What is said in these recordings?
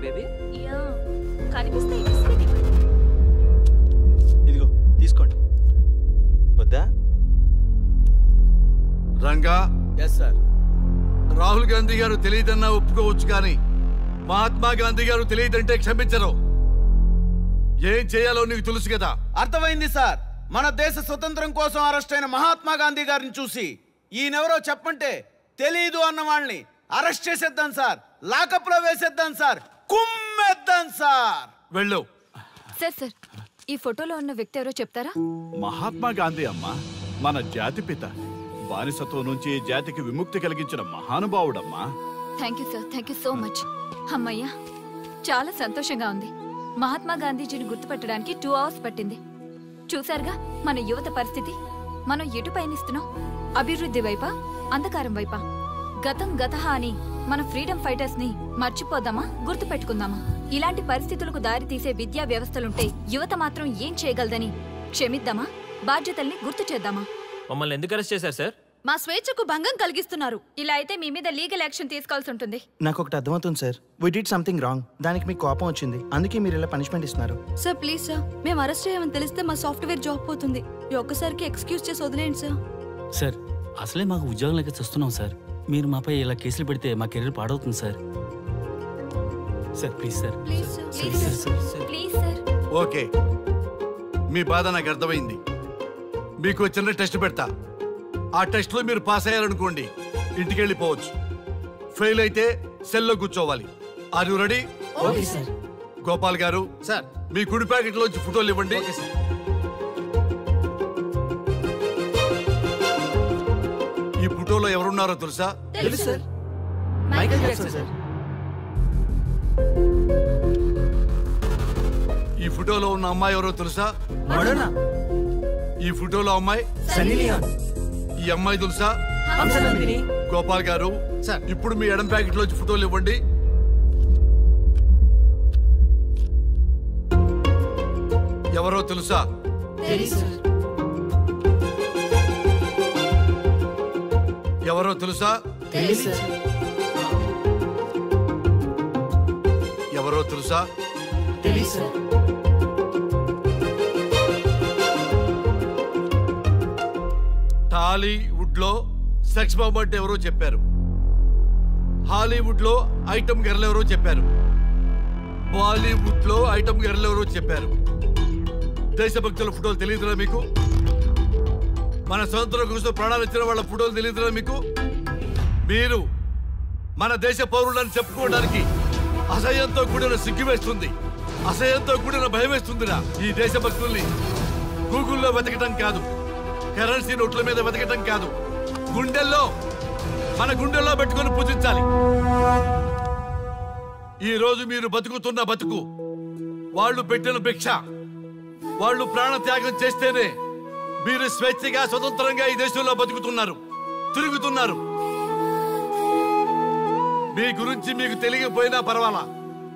Baby? Yeah కనిపిస్తే ఇదిగో తీసుకోండి. వద్దా? రంగా. Yes sir. రాహుల్ గాంధీ గారు తెలియదన్నా ఒప్పుకోవచ్చు, కానీ మహాత్మా గాంధీ గారు తెలియదంటే క్షమించరు. ఏం చేయాలో నీకు తెలుసు కదా. అర్థమైంది సార్. మన దేశ స్వతంత్రం కోసం అరెస్ట్ అయిన మహాత్మా గాంధీ గారిని చూసి ఈయనెవరో చెప్పంటే తెలీదు అన్న వాళ్ళని అరెస్ట్ చేసేద్దాం సార్. లాకప్ లో వేసేద్దాం సార్. కుమ్మేద్దాం సార్. వెళ్ళు. సార్ సార్ ఈ ఫోటోలో ఉన్న వ్యక్తి ఎవరో చెప్తారా? మహాత్మా గాంధీ అమ్మ, మన జాతిపిత. బానిసత్వం నుంచి జాతికి విముక్తి కలిగించిన మహానుభావుడమ్మా. Thank you sir, thank you so much. అమ్మయ్యా, చాలా సంతోషంగా ఉంది. మహాత్మా గాంధీజీని గుర్తుపట్టడానికి 2 hours పట్టింది. చూసారుగా మన యువత పరిస్థితి. మనం ఎటు పయనిస్తున్నాం? అభివృద్ధి వైపా, అంధకారం వైపా? గతం గతహ అని మన ఫ్రీడమ్ ఫైటర్స్ ని మర్చిపోదామా, గుర్తు పెట్టుకుందామా? ఇలాంటి పరిస్థితులకు దారి తీసే విద్యా వ్యవస్థలుంటే యువత మాత్రం ఏం చేయగలదని క్షమిద్దామా, బాధ్యతల్ని గుర్తు చేద్దామా? మమ్మల్ని ఎందుకు అరెస్ట్ చేశారు సార్? మా స్వేచ్ఛకు భంగం కలిగిస్తున్నారు. ఇలా అయితే మీ మీద లీగల్ యాక్షన్ తీసుకోవాల్సి ఉంటుంది. నాకు ఒకటి అర్థమవుతుంది sir. We did something wrong. దానికి మీకు కోపం వచ్చింది, అందుకే మీరు ఇలా పనిష్మెంట్ ఇస్తున్నారు. సార్ ప్లీజ్ సార్, మేము అరెస్ట్ చేయమని తెలిస్తే మా సాఫ్ట్వేర్ జాబ్ పోతుంది. ఈ ఒక్కసారికి ఎక్స్క్యూజ్ చేసి వదిలేండి సార్. సార్ అసలే మాకు ఉద్యోగం లేక చూస్తున్నాం సార్. మీరు మాపై ఇలా కేసులు పెడితే మా కెరీర్ పాడవుతుంది sir. Sir please sir. Please sir. Okay, మీ బాధ నాకు అర్థమైంది. మీకు చిన్న టెస్ట్ పెడతా. ఆ టెస్ట్ లో మీరు పాస్ అయ్యారనుకోండి, ఇంటికి వెళ్ళిపోవచ్చు. ఫెయిల్ అయితే సెల్లో కూర్చోవాలి. Are you ready? Okay sir. Gopal గారు సార్, మీ కుడి ప్యాకెట్ లోంచి ఫోటోలు ఇవ్వండి. ఈ ఫోటోలో ఎవరున్నారో తెలుసా? తెలుసు సార్. Michael Jackson sir. ఈ ఫోటోలో ఉన్న అమ్మాయి ఎవరో తెలుసా? మడోనా. ఈ ఫోటోలో అమ్మాయి సన్నీ లియోన్. ఈ అమ్మాయి తెలుసా? హంసనందిని. గోపాల్ గారు సార్, ఇప్పుడు మీ ఎడం ప్యాకెట్ లోంచి ఫోటోలు ఇవ్వండి. ఎవరో తెలుసా? ఎవరో తెలుసా? ఎవరో తెలుసా? టాలీవుడ్ లో సెక్స్ బాంబ్ అంటే ఎవరో చెప్పారు. హాలీవుడ్ లో ఐటమ్ గర్ల్ ఎవరో చెప్పారు. బాలీవుడ్ లో ఐటమ్ గర్ల్ ఎవరో చెప్పారు. దేశభక్తుల ఫోటోలు తెలియదురా మీకు? మన స్వతంత్రం కోసం ప్రాణాలు ఇచ్చిన వాళ్ళ ఫోటోలు తెలియదురా మీకు? మీరు మన దేశ పౌరులని చెప్పుకోవడానికి అసహ్యంతో కూడిన సిగ్గు వేస్తుంది, అసహ్యంతో కూడిన భయం వేస్తుందిరా. ఈ దేశభక్తుల్ని గూగుల్లో వెతకటం కాదు, కరెన్సీ నోట్ల మీద వెతకటం కాదు, గుండెల్లో, మన గుండెల్లో పెట్టుకొని పూజించాలి. ఈ రోజు మీరు బతుకుతున్న బతుకు వాళ్ళు పెట్టిన భిక్ష. వాళ్ళు ప్రాణ త్యాగం చేస్తేనే మీరు స్వేచ్ఛగా స్వతంత్రంగా ఈ దేశంలో బతుకుతున్నారు, తిరుగుతున్నారు. మీ గురించి మీకు తెలియకపోయినా పర్వాలా,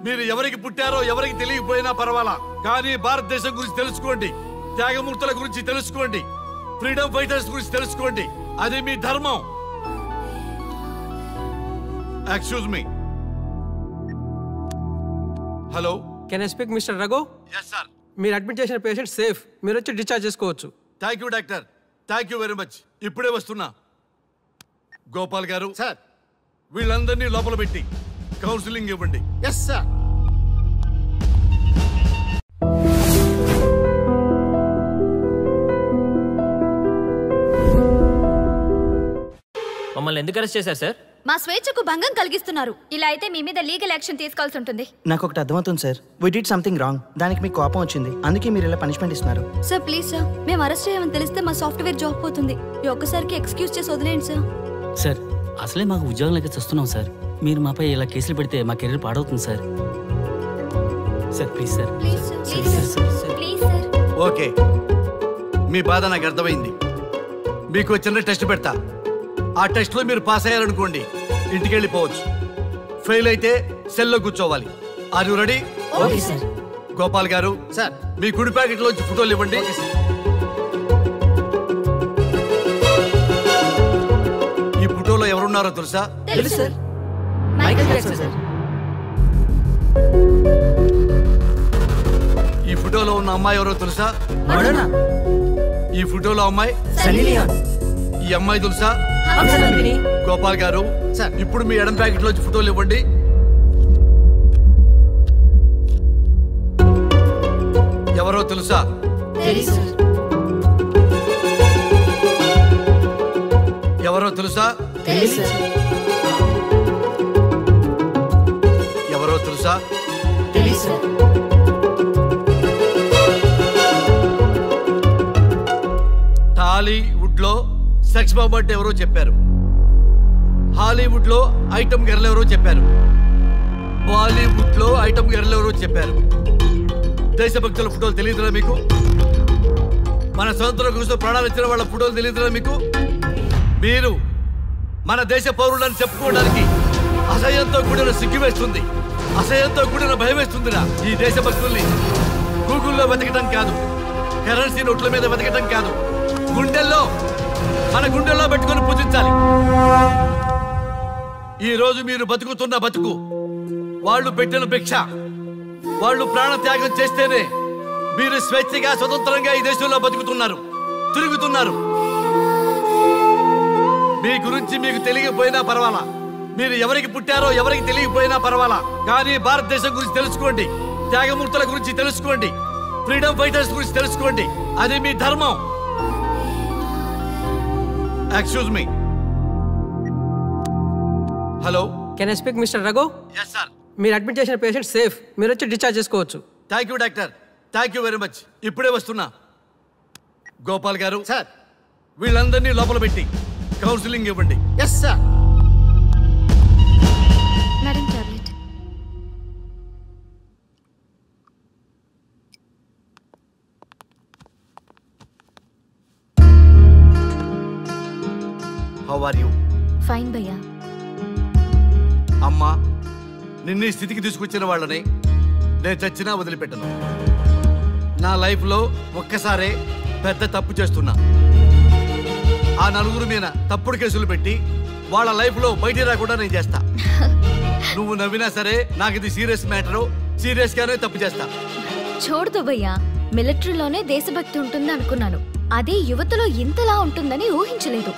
మీరు ఎవరికి పుట్టారో ఎవరికి తెలియకపోయినా పర్వాలా, కానీ భారతదేశం గురించి తెలుసుకోండి, త్యాగమూర్తుల గురించి తెలుసుకోండి, ఫ్రీడమ్ ఫైటర్స్ గురించి తెలుసుకోండి. అది మీ ధర్మం. Excuse me. Hello, can I speak mister Raghu? Yes sir. మీరు అడ్మిట్ చేసిన పేషెంట్ సేఫ్, మీరు వచ్చి డిశ్చార్జ్ చేసుకోవచ్చు. Thank you doctor, thank you very much. ఇప్పుడే వస్తున్నా. గోపాల్ గారు సార్, వీళ్ళందరినీ లోపల పెట్టి కౌన్సిలింగ్ ఇవ్వండి. Yes sir. మమ్మల్ని ఎందుకు అరెస్ట్ చేశారు సార్? మా స్వేచ్ఛకు భంగం కలిగిస్తున్నారు. ఇలా అయితే మీ మీద లీగల్ యాక్షన్ తీసుకోవాల్సి ఉంటుంది. నాకు ఒకటి అర్థమవుతుంది sir. We did something wrong. దానికి మీకు కోపం వచ్చింది, అందుకే మీరు ఇలా పనిష్మెంట్ ఇస్తున్నారు. సార్ ప్లీజ్ సార్, మేము అరెస్ట్ చేయమని తెలిస్తే మా సాఫ్ట్వేర్ జాబ్ పోతుంది. ఈ ఒక్కసారికి ఎక్స్క్యూజ్ చేసి వదిలేండి సార్. సార్ అసలే మాకు ఉద్యోగం లేక చూస్తున్నాం సార్. మీరు మాపై ఇలా కేసులు పెడితే మా కెరీర్ పాడవుతుంది sir. Sir please sir. Please sir. Okay, మీ బాధ నాకు అర్థమైంది. మీకు చిన్న టెస్ట్ పెడతా. ఆ టెస్ట్ లో మీరు పాస్ అయ్యారనుకోండి, ఇంటికి వెళ్ళిపోవచ్చు. ఫెయిల్ అయితే సెల్లో కూర్చోవాలి. Are you ready? Okay sir. Gopal గారు సార్, మీ కుడి ప్యాకెట్ లోంచి ఫోటోలు ఇవ్వండి. ఈ ఫోటోలో ఎవరున్నారో తెలుసా? తెలుసు సార్. Michael Jackson sir. ఫోటోలో ఉన్న అమ్మాయి ఎవరో తెలుసా? ఈ ఫోటోలో అమ్మాయి ఈ అమ్మాయి తెలుసా? గోపాల్ గారు ఇప్పుడు మీ ఎడం ప్యాకెట్ లోంచి ఫోటోలు ఇవ్వండి. ఎవరో తెలుసా? ఎవరో తెలుసా? ఎవరో తెలుసా? టాలీవుడ్ లో సెక్స్ బాంబ్ అంటే ఎవరో చెప్పారు. హాలీవుడ్ లో ఐటమ్ గర్ల్ ఎవరో చెప్పారు. బాలీవుడ్ లో ఐటమ్ గర్ల్ ఎవరో చెప్పారు. దేశభక్తుల ఫోటోలు తెలియదురా మీకు? మన స్వతంత్రం కోసం ప్రాణాలు ఇచ్చిన వాళ్ళ ఫోటోలు తెలియదురా మీకు? మీరు మన దేశ పౌరులని చెప్పుకోవడానికి అసహ్యంతో కూడిన సిగ్గు వేస్తుంది, అసహ్యంతో కూడిన భయం వేస్తుందిరా. ఈ దేశభక్తుల్ని గూగుల్లో వెతకటం కాదు, కరెన్సీ నోట్ల మీద వెతకటం కాదు, మన గుండెల్లో పెట్టుకొని పూజించాలి. ఈ రోజు మీరు బతుకుతున్న బతుకు వాళ్ళు పెట్టిన భిక్ష. వాళ్ళు ప్రాణ త్యాగం చేస్తేనే మీరు స్వేచ్ఛగా స్వతంత్రంగా ఈ దేశంలో బతుకుతున్నారు, తిరుగుతున్నారు. మీ గురించి మీకు తెలియకపోయినా పర్వాలా, మీరు ఎవరికి పుట్టారో ఎవరికి తెలియకపోయినా పర్వాలా, కానీ భారతదేశం గురించి తెలుసుకోండి, త్యాగమూర్తుల గురించి తెలుసుకోండి, ఫ్రీడమ్ ఫైటర్స్ గురించి తెలుసుకోండి. అది మీ ధర్మం. Excuse me. Hello, can I speak mister Raghu? Yes sir. మీరు అడ్మిట్ చేసిన పేషెంట్ సేఫ్, మీరు వచ్చి డిశ్చార్జ్ చేసుకోవచ్చు. Thank you doctor, thank you very much. ఇప్పుడే వస్తున్నా. గోపాల్ గారు సార్, వీళ్ళందరినీ లోపల పెట్టి కౌన్సిలింగ్ ఇవ్వండి. Yes sir. Madam tablet. How are you? Fine భయ్యా. అమ్మా, నిన్ను ఈ స్థితికి తీసుకొచ్చిన వాళ్ళని నేను చచ్చినా వదిలిపెట్టను. నా లైఫ్లో ఒక్కసారే పెద్ద తప్పు చేస్తున్నా. ఆ నలుగురు మీద తప్పుడు కేసులు పెట్టి వాళ్ళ లైఫ్లో బయట రాకుండా నేను చేస్తా. నువ్వు నవ్వినా సరే నాకు ఇది సీరియస్ మ్యాటరు, సీరియస్ గానే తప్పు చేస్తా. చూడదు భయ్యా, మిలిటరీలోనే దేశభక్తి ఉంటుంది అనుకున్నాను, అదే యువతలో ఇంతలా ఉంటుందని ఊహించలేదు.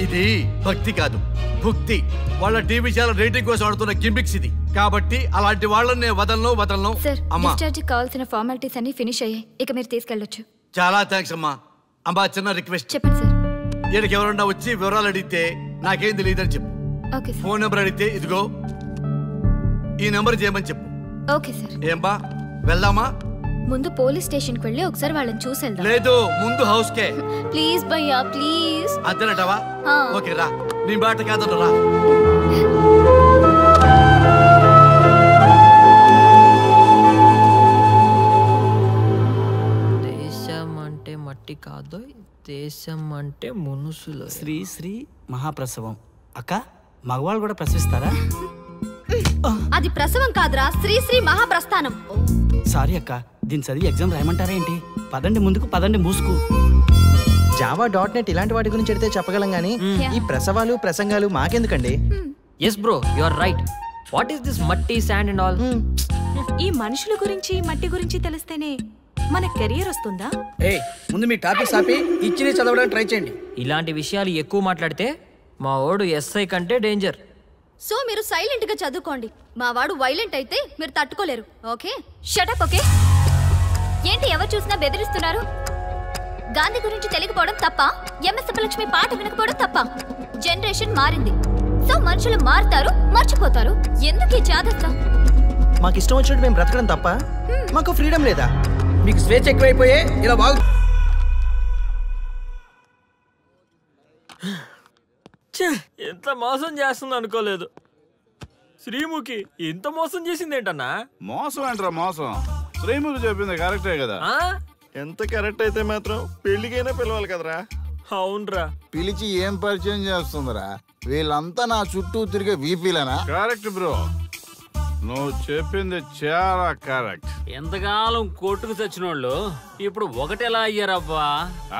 ఇది భక్తి కాదు, భుక్తి. వాళ్ళ టీవీ ఛానల్ రేటింగ్ కోసం ఆడుతున్న గిమిక్స్ ఇది. కాబట్టి అలాంటి వాళ్ళని నేను వదలను. సార్, అమ్మా, డిశ్చార్జ్ కావాల్సిన ఫార్మాలిటీస్ అన్ని ఫినిష్ అయ్యాయి, ఇక మీరు తీసుకెళ్ళొచ్చు. చాలా థ్యాంక్స్ అమ్మా. అమ్మా, చిన్న రిక్వెస్ట్. చెప్పండి సార్. ఈయనకి ఎవరన్నా వచ్చి వివరాలు అడిగితే నాకేం తెలియదని చెప్పు. Okay sir. ఫోన్ నెంబర్ అడిగితే ఇదిగో ఈ నెంబర్ చేయమని చెప్పు. Okay sir. ఏం బా, వెళ్దామా? ముందు పోలీస్ స్టేషన్కి వెళ్ళి ఒకసారి వాళ్ళని చూసి వెళ్దాం. లేదు, ముందు హౌస్ కే. ప్లీజ్ భయ్యా, ప్లీజ్. అంతేనటవా? ఆ. ఓకే రా, నీ బాట కాదన్న రా. దేశం అంటే మట్టి కాదు, దేశం అంటే మనుషులు. శ్రీ శ్రీ మహాప్రసవం. అక్క, మగవాళ్ళు కూడా ప్రసవిస్తారా? అది ప్రసవం కాదురా, శ్రీ మహాప్రస్థానం. సారీ అక్క, దీని చదివి ఎగ్జామ్ రాయమంటారా ఏంటి? పదండి ముందుకు, పదండి మూసుకు. java.net ఇలాంటి వాటి గురించి అడిగితే చెప్పగలం గానీ ఈ ప్రసవాలు ప్రసంగాలు మాకెందుకండి? Yes bro, you are right. What is this మట్టి, శాండ్ అండ్ ఆల్? ఈ మనుషుల గురించి మట్టి గురించి తెలిస్తేనే మన కెరియర్ వస్తుందా? ముందు మీ టాపిక్స్ ఆపి ఇచ్చి చదవడానికి ట్రై చేయండి. ఇలాంటి విషయాలు ఎక్కువ మాట్లాడితే మా వాడు ఎస్ఐ కంటే డేంజర్. సో మీరు సైలెంట్ గా చదువుకోండి. మా వాడు వైలెంట్ అయితే మీరు తట్టుకోలేరు. Okay, shut up. ఓకే, ఏంటి ఎవరు చూసినా బెదిరిస్తున్నారు? గాంధీ గురించి తెలియకపోవడం తప్ప, ఎంఎస్ సుబ్బలక్ష్మి పాట వినకపోవడం తప్ప? జనరేషన్ మారింది, సో మనుషులు మారుతారు, మర్చిపోతారు. ఎందుకు ఈ జాగ్రత్త? మాకు ఇష్టం వచ్చినట్టు మేము బ్రతకడం తప్ప మాకు ఫ్రీడమ్ లేదా? మీకు స్వేచ్ఛ ఎక్కువైపోయే ఇలా బాగు. ఎంత మోసం చేస్తుంది అనుకోలేదు. శ్రీముఖి ఇంత మోసం చేసింది ఏంటన్నా? మోసం ఏంట్రా మోసం? శ్రీముఖి చెప్పింది కరెక్టే కదా. ఎంత కరెక్ట్ అయితే మాత్రం పెళ్లికైనా పిలవాలి కదరా. అవునరా. పిలిచి ఏం పరిచయం చేస్తుందిరా? వీళ్ళంతా నా చుట్టూ తిరిగే వీపీలనా? కరెక్ట్ బ్రో, నువ్వు చెప్పింది చాలా కరెక్ట్. ఎంతకాలం కొట్టుకు చచ్చినోళ్ళు ఇప్పుడు ఒకటెలా అయ్యారబ్బా?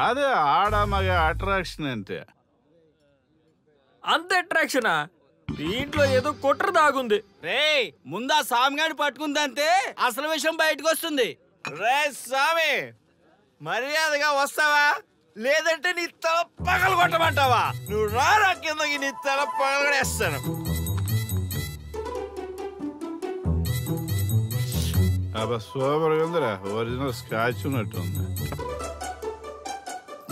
అదే ఆడ మగ అట్రాక్షన్ అంటే. అంత అట్రాక్షనా? దీంట్లో ఏదో కుట్ర దాగుంది. రే, ముందా సామిగాని పట్టుకుందంటే అసలు విషయం బయటకు వస్తుంది. రే స్వామి, మర్యాదగా వస్తావా లేదంటే నీ తల పగలు కొట్టమంటావా? నువ్వు రారా కిందకి, నీ తల పగలగడేస్తాను. సూపర్ ఉందిరా, ఒరిజినల్ స్కాచ్ ఉన్నట్టుంది.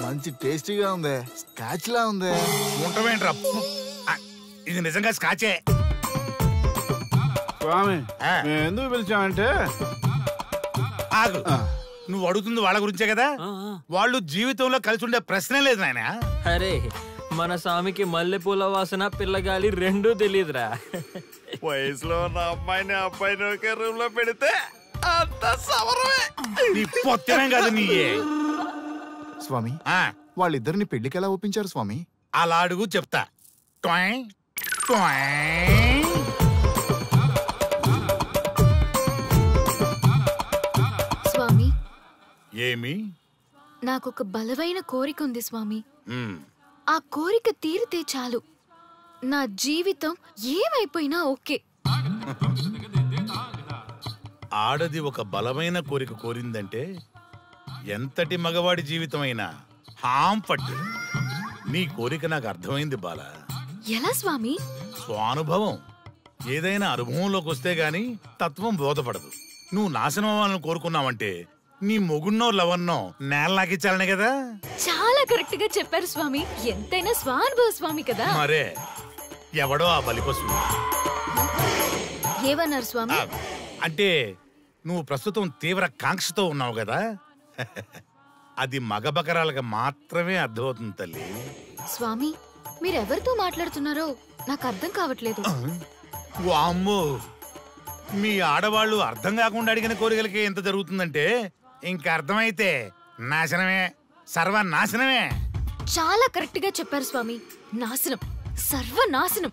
మంచి టేస్టీగా ఉంది, స్కాచ్ లా ఉంది. ఉంటామేంట్రా, ఇది నిజంగా స్కాచే. స్వామి మేము ఎందుకు పిలిచామంటే, ఆగు, నువ్వు అడుగుతుంది వాళ్ళ గురించే కదా. వాళ్ళు జీవితంలో కలిసి ఉండే ప్రశ్నే లేదు నాయన. అరే మన స్వామికి మల్లెపూల వాసన పిల్లగాలి రెండూ తెలియదురా. వయసులో ఉన్న అమ్మాయిని అబ్బాయిని ఒకే రూమ్ లో పెడితే అంత సవరమే. నీ పొత్తమే కాదు నీయే. స్వామి వాళ్ళిద్దరిని పెళ్లికి ఎలా ఒప్పించారు స్వామి? అలా అడుగు చెప్తా. స్వామి, ఏమి? నాకొక బలమైన కోరిక ఉంది స్వామి. ఆ కోరిక తీరితే చాలు, నా జీవితం ఏమైపోయినా ఓకే. ఆడది ఒక బలమైన కోరిక కోరిందంటే ఎంతటి మగవాడి జీవితమైనా హాం పట్టు. నీ కోరిక నాకు అర్థమైంది బాల. ఎలా స్వామి? స్వానుభవం. ఏదైనా అనుభవంలోకి వస్తే గాని తత్వం బోధపడదు. నువ్వు నాశనం అవ్వాలని కోరుకున్నావంటే నీ మొగున్నో లవన్నో నేలలాగిచ్చాలనే కదా. చాలా కరెక్ట్ గా చెప్పారు స్వామి. ఎంతైనా స్వానుభవ స్వామి కదా. మరే ఎవడో ఆ బలిపశు. ఏమన్నారు స్వామి? అంటే నువ్వు ప్రస్తుతం తీవ్ర కాంక్షతో ఉన్నావు కదా. అది మగ బకరాలకు మాత్రమే అర్థమవుతుంది తల్లి. స్వామి, మీరెవరితో మాట్లాడుతున్నారో నాకు అర్థం కావట్లేదు. వామ్మో, మీ ఆడవాళ్ళు అర్థం కాకుండా అడిగిన కోరికలకి ఎంత జరుగుతుందంటే ఇంకా అర్థమైతే నాశనమే, సర్వనాశనమే. చాలా కరెక్ట్ గా చెప్పారు స్వామి. నాశనం, సర్వనాశనం.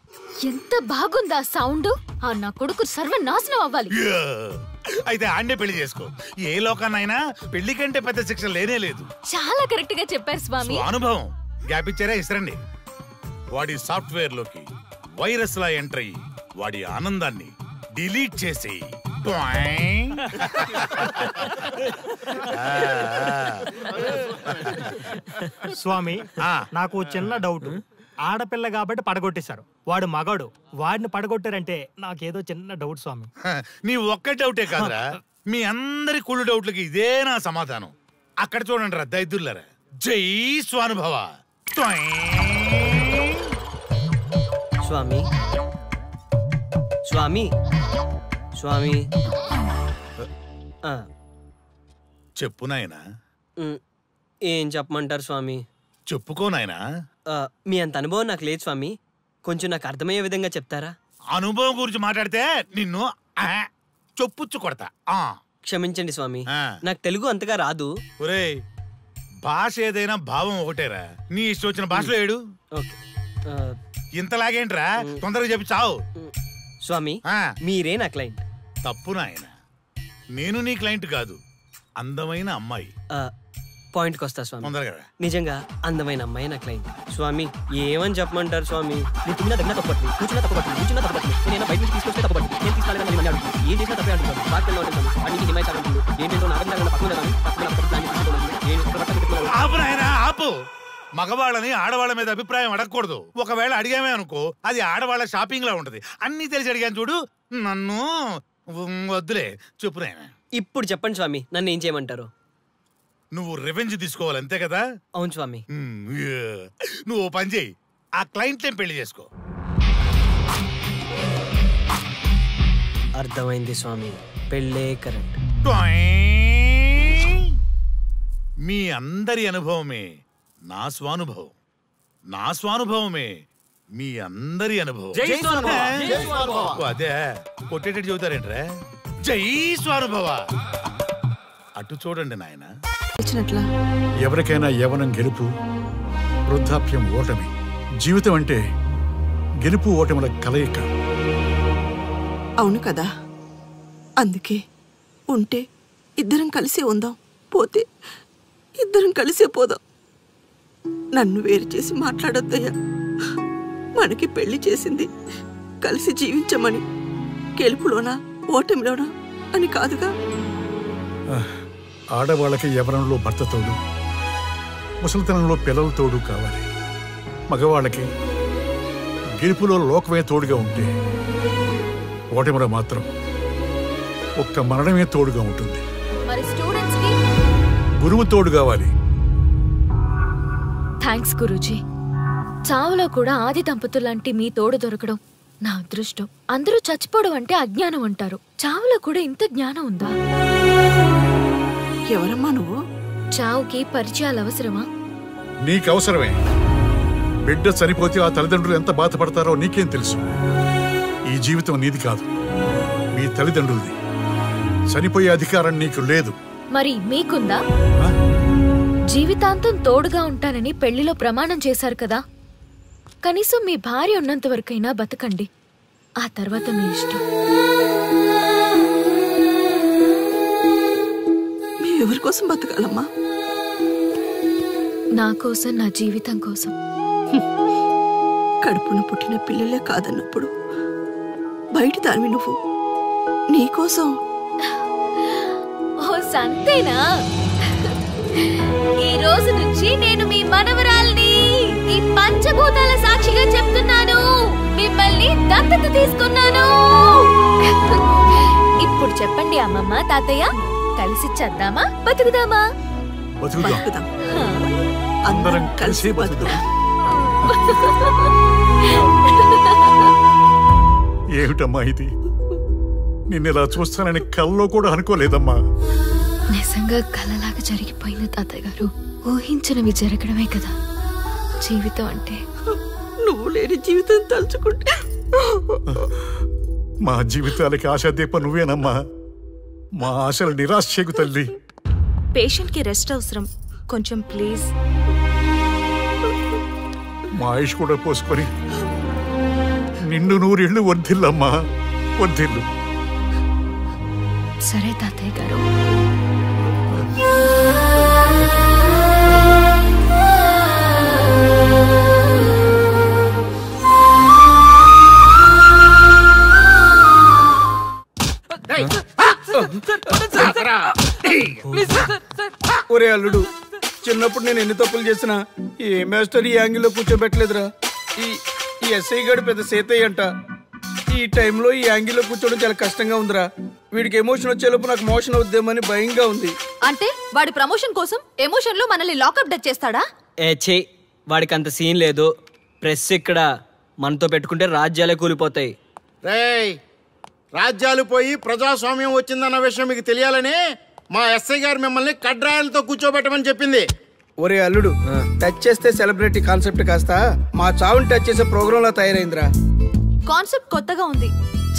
ఎంత బాగుందా సౌండ్. ఆ నా కొడుకు సర్వనాశనం అవ్వాలి. అయితే ఆండే పెళ్లి చేసుకో. ఏ లోకాన్నైనా పెళ్లి కంటే పెద్ద శిక్ష లేనే లేదు. చాలా కరెక్ట్ గా చెప్పారు స్వామి. అనుభవం. గ్యాప్ ఇచ్చారా? ఇసరండి. వాడి సాఫ్ట్వేర్ లోకి వైరస్ లా ఎంటర్ అయ్యి వాడి ఆనందాన్ని డిలీట్ చేసి స్వామి, నాకు చిన్న డౌట్. ఆడపిల్ల కాబట్టి పడగొట్టేశారు, వాడు మగాడు, వాడిని పడగొట్టారంటే నాకేదో చిన్న డౌట్ స్వామి. నీ ఒక్క డౌటే కాదురా, మీ అందరి కుళ్ళు డౌట్లకి ఇదే నా సమాధానం. అక్కడ చూడండి రా దైదుర్లరా. జై స్వానుభవ. స్వామి స్వామి స్వామి చెప్పు నాయనా. ఏం చెప్పమంటారు స్వామి? చెప్పుకో నాయనా. మీ అంత అనుభవం నాకు లేదు స్వామి, కొంచెం నాకు అర్థమయ్యే విధంగా చెప్తారా? అనుభవం గురించి మాట్లాడితే నిన్ను చొప్పుచ్చు కొడతా. క్షమించండి స్వామి, నాకు తెలుగు అంతగా రాదు. ఒరేయ్, భాష ఏదైనా భావం ఒకటేరా. నీ ఇష్టం వచ్చిన భాషలో ఏడు. ఇంతలాగేంట్రా, తొందరగా చెప్పి చావు. స్వామి, మీరే నా క్లయింట్. తప్పు నాయన, నేను నీ క్లయింట్ కాదు, అందమైన అమ్మాయి. పాయింట్కి వస్తా స్వామి. తొందరగా. నిజంగా అందమైన అమ్మాయి నా క్లయింట్. స్వామి, ఏమని చెప్పమంటారు స్వామి? నేను తిన్నా దగ్గర తప్పట్లేదు, కూర్చున్నా తప్పట్లేదు, కూర్చున్నా తప్పట్లేదు, నేను బయట నుంచి తీసుకొస్తే తప్పట్లేదు, నేను తీసుకెళ్ళాలని మళ్ళీ అడుగుతాను. ఏం చేసినా తప్పే అడుగుతాను. బాధ్యతలో ఉంటాను, వాటికి హిమాయి తాగుతుంది. ఏంటంటే నాగంగా పక్కన ఆపు నాయనా, ఆపు. మగవాళ్ళని ఆడవాళ్ళ మీద అభిప్రాయం అడగకూడదు. ఒకవేళ అడిగామే అనుకో, అది ఆడవాళ్ళ షాపింగ్ లా ఉంటది. అన్ని తెలిసి అడిగాను చూడు, నన్ను వద్దులే. చెప్పు నాయనా. ఇప్పుడు చెప్పండి స్వామి, నన్ను ఏం చేయమంటారు? నువ్వు రివెంజ్ తీసుకోవాలి, అంతే కదా? అవును స్వామి. నువ్వు పని చేయి, ఆ క్లయింట్లే పెళ్లి చేసుకో. అర్థమైంది స్వామి, పెళ్ళే కరెక్ట్. మీ అందరి అనుభవమే నా స్వానుభవం, నా స్వానుభవమే మీ అందరి అనుభవం. అదే కొట్టేటట్టు చెబుతారేంట్రా? జై స్వానుభవ. అటు చూడండి నాయన. ఎవరికైనా యవ్వనం గెలుపు, వృద్ధాప్యం ఓటమి. జీవితం అంటే గెలుపు ఓటముల కలయిక. అవును కదా, అందుకే ఉంటే ఇద్దరం కలిసే ఉందాం, పోతే ఇద్దరం కలిసే పోదాం. నన్ను వేరు చేసి మాట్లాడొద్దయ్యా. మనకి పెళ్లి చేసింది కలిసి జీవించమని, గెలుపులోనా ఓటమిలోనా అని కాదుగా. ఆడవాళ్ళకి యవ్వనంలో భర్త తోడు, ముసలితనంలో పిల్లల తోడు కావాలి. మగవాళ్ళకి గెలుపులో లోకమే తోడుగా ఉంటే, ఓటమిలో మాత్రం ఒక్క మరణమే తోడుగా ఉంటుంది. మరి స్టూడెంట్స్ కి గురువు తోడు కావాలి. థ్యాంక్స్ గురూజీ. చావులో కూడా ఆది దంపతులాంటి మీ తోడు దొరకడం నా అదృష్టం. అందరూ చచ్చిపోవడం అంటే అజ్ఞానం అంటారు. చావులో కూడా ఇంత జ్ఞానం ఉందా? ఎవరమ్మా నువ్వు? చావుకి పరిచయాలు అవసరమా? నీకు అవసరమే. బిడ్డ చనిపోతే ఆ తల్లిదండ్రులు ఎంత బాధపడతారో నీకేం తెలుసు? ఈ జీవితం నీది కాదు, మీ తల్లిదండ్రులది. చనిపోయే అధికారం నీకు లేదు. మరి మీకుందా? జీవితాంతం తోడుగా ఉంటానని పెళ్లిలో ప్రమాణం చేశారు కదా. కనీసం మీ భార్య ఉన్నంత వరకైనా బతకండి. ఆ తర్వాత మీ ఇష్టం. ఎవరి కోసం బతకాలమ్మా? నా కోసం, నా జీవితం కోసం. కడుపున పుట్టిన పిల్లలే కాదన్నప్పుడు బయట దానివి నువ్వు నీకోసం. ఓ సంతేనా? ఈ రోజు నుంచి నేను మీ మనవరాల్ని. ఈ పంచభూతాల సాక్షిగా చెప్తున్నాను, మిమ్మల్ని దత్తత తీసుకున్నాను. ఇప్పుడు చెప్పండి అమ్మమ్మ, తాతయ్య, కలిసి చద్దామా బతుకుదామా? బతుకుదాం. అందరం కలిసి బతుకుదాం. ఏమిటమ్మా ఇది? నిన్నెలా చూస్తానని కల్లో కూడా అనుకోలేదమ్మా. నిజంగా కలలాగా జరిగిపోయింది తాతయ్య గారు. ఊహించినవి జరగడమే కదా జీవితం అంటే. నువ్వు లేని జీవితం తలుచుకుంటే మా జీవితాలకి ఆశాదీప నువ్వేనమ్మా. మా ఆశలు నిరాశ చేయకు తల్లి. పేషెంట్ కి రెస్ట్ అవసరం, కొంచెం ప్లీజ్. మా ఆయుష్ కూడా పోసుకొని నిండు 100 ఏళ్ళు వర్ధిల్లమ్మా, వర్ధిల్లు. సరే తాతయ్య గారు. ఒరే అల్లుడు, చిన్నప్పుడు నేను ఎన్ని తప్పులు చేసినా ఏ మాస్టర్ ఈ యాంగిల్లో కూర్చోబెట్టలేదురా. ఈ ఎస్ఐ గడు పెద్ద సేతయ్య అంట. ఈ టైంలో ఈ యాంగిల్లో కూర్చోవడం చాలా కష్టంగా ఉందిరా. వీడికి ఎమోషన్ వచ్చేలోపు నాకు మోషన్ అవుద్దేమని భయంగా ఉంది. అంటే వాడి ప్రమోషన్ కోసం ఎమోషన్ లో మనల్ని లాకప్ డెత్ చేస్తాడా? ఏ వాడికి అంత సీన్ లేదు. ప్రెస్ ఇక్కడ మనతో పెట్టుకుంటే రాజ్యాలే కూలిపోతాయి. రేయ్, రాజ్యాలు పోయి ప్రజాస్వామ్యం వచ్చిందన్న విషయం మీకు తెలియాలని మా ఎస్ఐ గారు మిమ్మల్ని కడ్రాయలతో కూర్చోబెట్టమని చెప్పింది. ఒరే అల్లుడు, టచ్ చేస్తే సెలబ్రిటీ కాన్సెప్ట్ కాస్త మా చావుని టచ్ చేసే ప్రోగ్రామ్ లా తయారైందిరా. కాన్సెప్ట్ కొత్తగా ఉంది.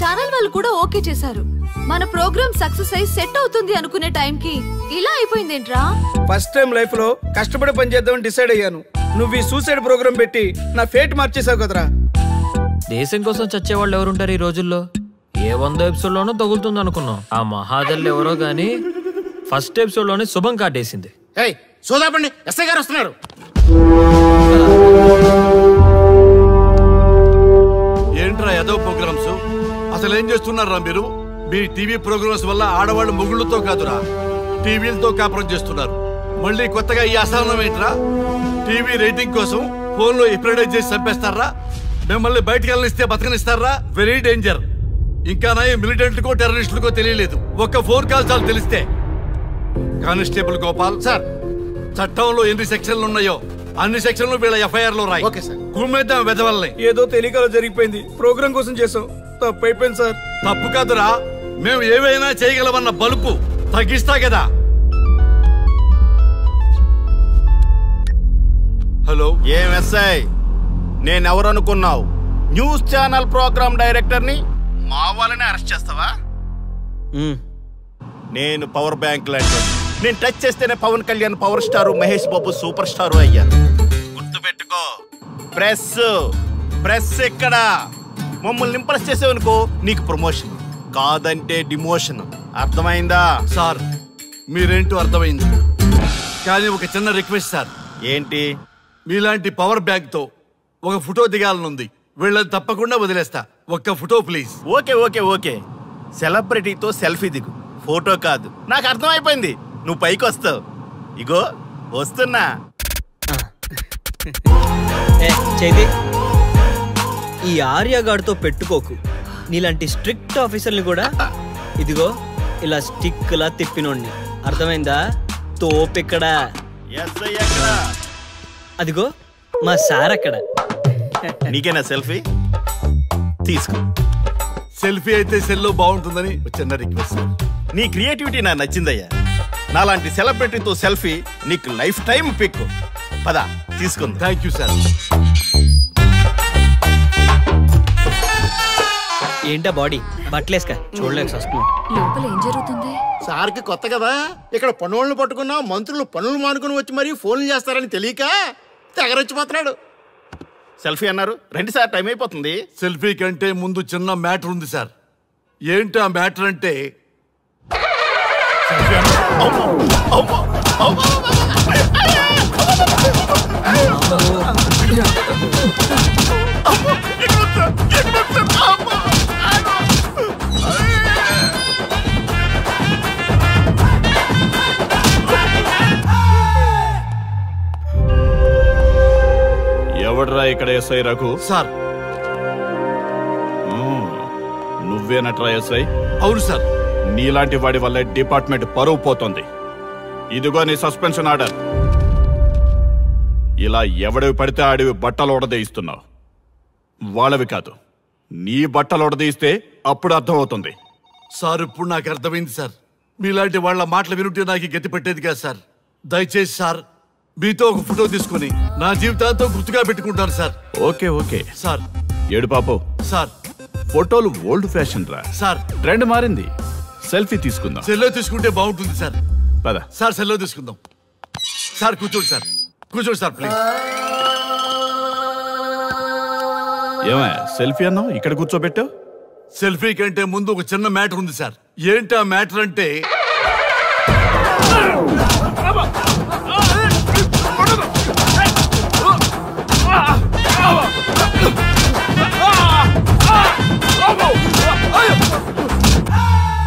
ఛానల్ వాళ్ళు కూడా ఓకే చేశారు. మన ప్రోగ్రామ్ సక్సెస్ అయి సెట్ అవుతుంది అనుకునే టైంకి ఇలా అయిపోయిందేంట్రా? ఫస్ట్ టైం లైఫ్ లో కష్టపడి పని చేద్దామని డిసైడ్ అయ్యాను. నువ్వు ఈ సూసైడ్ ప్రోగ్రామ్ పెట్టి నా ఫేట్ మార్చేసావు కదరా. దేశం కోసం చచ్చేవాళ్ళు ఎవరుంటారు ఈ రోజుల్లో? ఏ 100 ఎపిసోడ్ లోనో తగులుతుంది అనుకున్నాం. ఆ మహాదల్ ఎవరో గానీ ఫస్ట్ ఎపిసోడ్ లోనే శుభం కాటేసింది. సోదాపండి, ఎస్ఐ గారు వస్తున్నారు. ఏంట్రా ఏదో ప్రోగ్రామ్స్? అసలు ఏం చేస్తున్నారా మీరు? మీ టీవీ ప్రోగ్రామ్స్ వల్ల ఆడవాళ్ళు మొగుళ్ళతో కాదురా, టీవీలతో కాపురం చేస్తున్నారు. మళ్ళీ కొత్తగా ఈ అసహనం ఏంట్రా? టీవీ రేటింగ్ కోసం ఫోన్లో ఎప్రిడైజ్ చేసి చంపేస్తారా? మిమ్మల్ని బయటకు వెళ్ళనిస్తే బతకనిస్తారా? Very danger. ఇంకా నయం మిలిటెంట్లకో టెర్రరిస్టులకో తెలియలేదు, ఒక్క ఫోన్ కాల్ చాలు తెలిస్తే. కానిస్టేబుల్ గోపాల్ సార్, చట్టంలో ఎన్ని సెక్షన్లు ఉన్నాయో అన్ని సెక్షన్లు వీళ్ళ ఎఫ్ఐఆర్ లో రాయి. కుమ్మేద్దాం వెదవల్ని. ఏదో తెలియకలో జరిగిపోయింది, ప్రోగ్రామ్ కోసం చేసాం, తప్పు అయిపోయింది సార్. తప్పు కాదురా, మేము ఏవైనా చేయగలమన్న బలుపు తగ్గిస్తా కదా. హలో, ఏం ఎస్ఐ, నేనెవరనుకున్నావు? న్యూస్ ఛానల్ ప్రోగ్రామ్ డైరెక్టర్ని. మా వాళ్ళని అరెస్ట్ చేస్తావా? నేను పవర్ బ్యాంక్ లాంటి. నేను టచ్ చేస్తేనే Pawan Kalyan power star, Mahesh Babu super star అయ్యారు. గుర్తుపెట్టుకో, ప్రెస్ ఎక్కడ మమ్మల్ని ఇంప్రెస్ చేసేవనుకో నీకు ప్రమోషన్, కాదంటే డిమోషన్. అర్థమైందా? సార్ మీరేంటో అర్థమైంది, కానీ ఒక చిన్న రిక్వెస్ట్ సార్. ఏంటి? మీలాంటి పవర్ బ్యాంక్ తో ఒక ఫోటో దిగాలనుంది. వీళ్ళని తప్పకుండా వదిలేస్తా, ఒక్క photo please. Okay okay okay, సెలబ్రిటీతో సెల్ఫీ దిగు, ఫోటో కాదు. నాకు అర్థమైపోయింది. నువ్వు పైకి వస్తావు. ఇగో వస్తున్నా. చైతి, ఈ ఆర్యగాడితో పెట్టుకోకు. నీలాంటి స్ట్రిక్ట్ ఆఫీసర్ని కూడా ఇదిగో ఇలా స్టిక్లా తిప్పినోడిని. అర్థమైందా? తోపెక్కడ? అదిగో మా సార్ అక్కడ. నీకేనా సెల్ఫీ? తీసుకో. సెల్ఫీ అయితే సెల్లో బాగుంటుందని చిన్న రిక్వెస్ట్. నీ క్రియేటివిటీ నాకు నచ్చిందయ్యా. నాలాంటి సెలబ్రిటీతో సెల్ఫీ నీకు లైఫ్ టైం పిక్. పద తీసుకుంది. Thank you sir. ఏంటా బాడీ బట్టలేసుక చూడలేక వస్తున్నాం. లోపల ఏం జరుగుతుంది? సార్కి కొత్త కదా, ఇక్కడ పనులను పట్టుకున్నా మంత్రులు పనులు మానుకుని వచ్చి మరీ ఫోన్లు చేస్తారని తెలియక తెగరొచ్చిపోతున్నాడు. సెల్ఫీ అన్నారు, రండి సార్, టైం అయిపోతుంది. సెల్ఫీ కంటే ముందు చిన్న మ్యాటర్ ఉంది సార్. ఏంటి ఆ మ్యాటర్ అంటే ఎవడ్రా ఇక్కడ ఎస్ఐ రఘు? సార్. నువ్వేనట్రా ఎస్ఐ? అవును సార్. నీలాంటి వాడి వల్లే డిపార్ట్మెంట్ పరువు పోతుంది. ఇదిగో నీ సస్పెన్షన్ ఆర్డర్. ఇలా ఎవడివి పడితే ఆడివి బట్టలు ఉడదీయిస్తున్నావు. వాళ్ళవి కాదు, నీ బట్టలు ఉడదీయిస్తే అప్పుడు అర్థమవుతుంది. సార్ ఇప్పుడు నాకు అర్థమైంది సార్. మీలాంటి వాళ్ళ మాటలు వినుంటే నాకు గతి పెట్టేది కాదు సార్. దయచేసి సార్ మీతో ఒక ఫోటో తీసుకుని నా జీవితాంతో గుర్తుగా పెట్టుకుంటాను సార్. Okay okay sir. ఏడు పాపు సార్. ఫోటోలు ఓల్డ్ ఫ్యాషన్ రా సార్. ట్రెండ్ మారింది. సెల్ఫీ తీసుకుందాం. సెల్లో తీసుకుంటే బాగుంటుంది సార్. పద సార్, సెల్లో తీసుకుందాం. సార్ కూర్చోండి సార్, కూర్చోండి సార్ ప్లీజ్. ఏమయ్యా సెల్ఫీ అన్నావు, ఇక్కడ కూర్చోబెట్టావు? సెల్ఫీ కంటే ముందు ఒక చిన్న మ్యాటర్ ఉంది సార్. ఏంటి ఆ మ్యాటర్ అంటే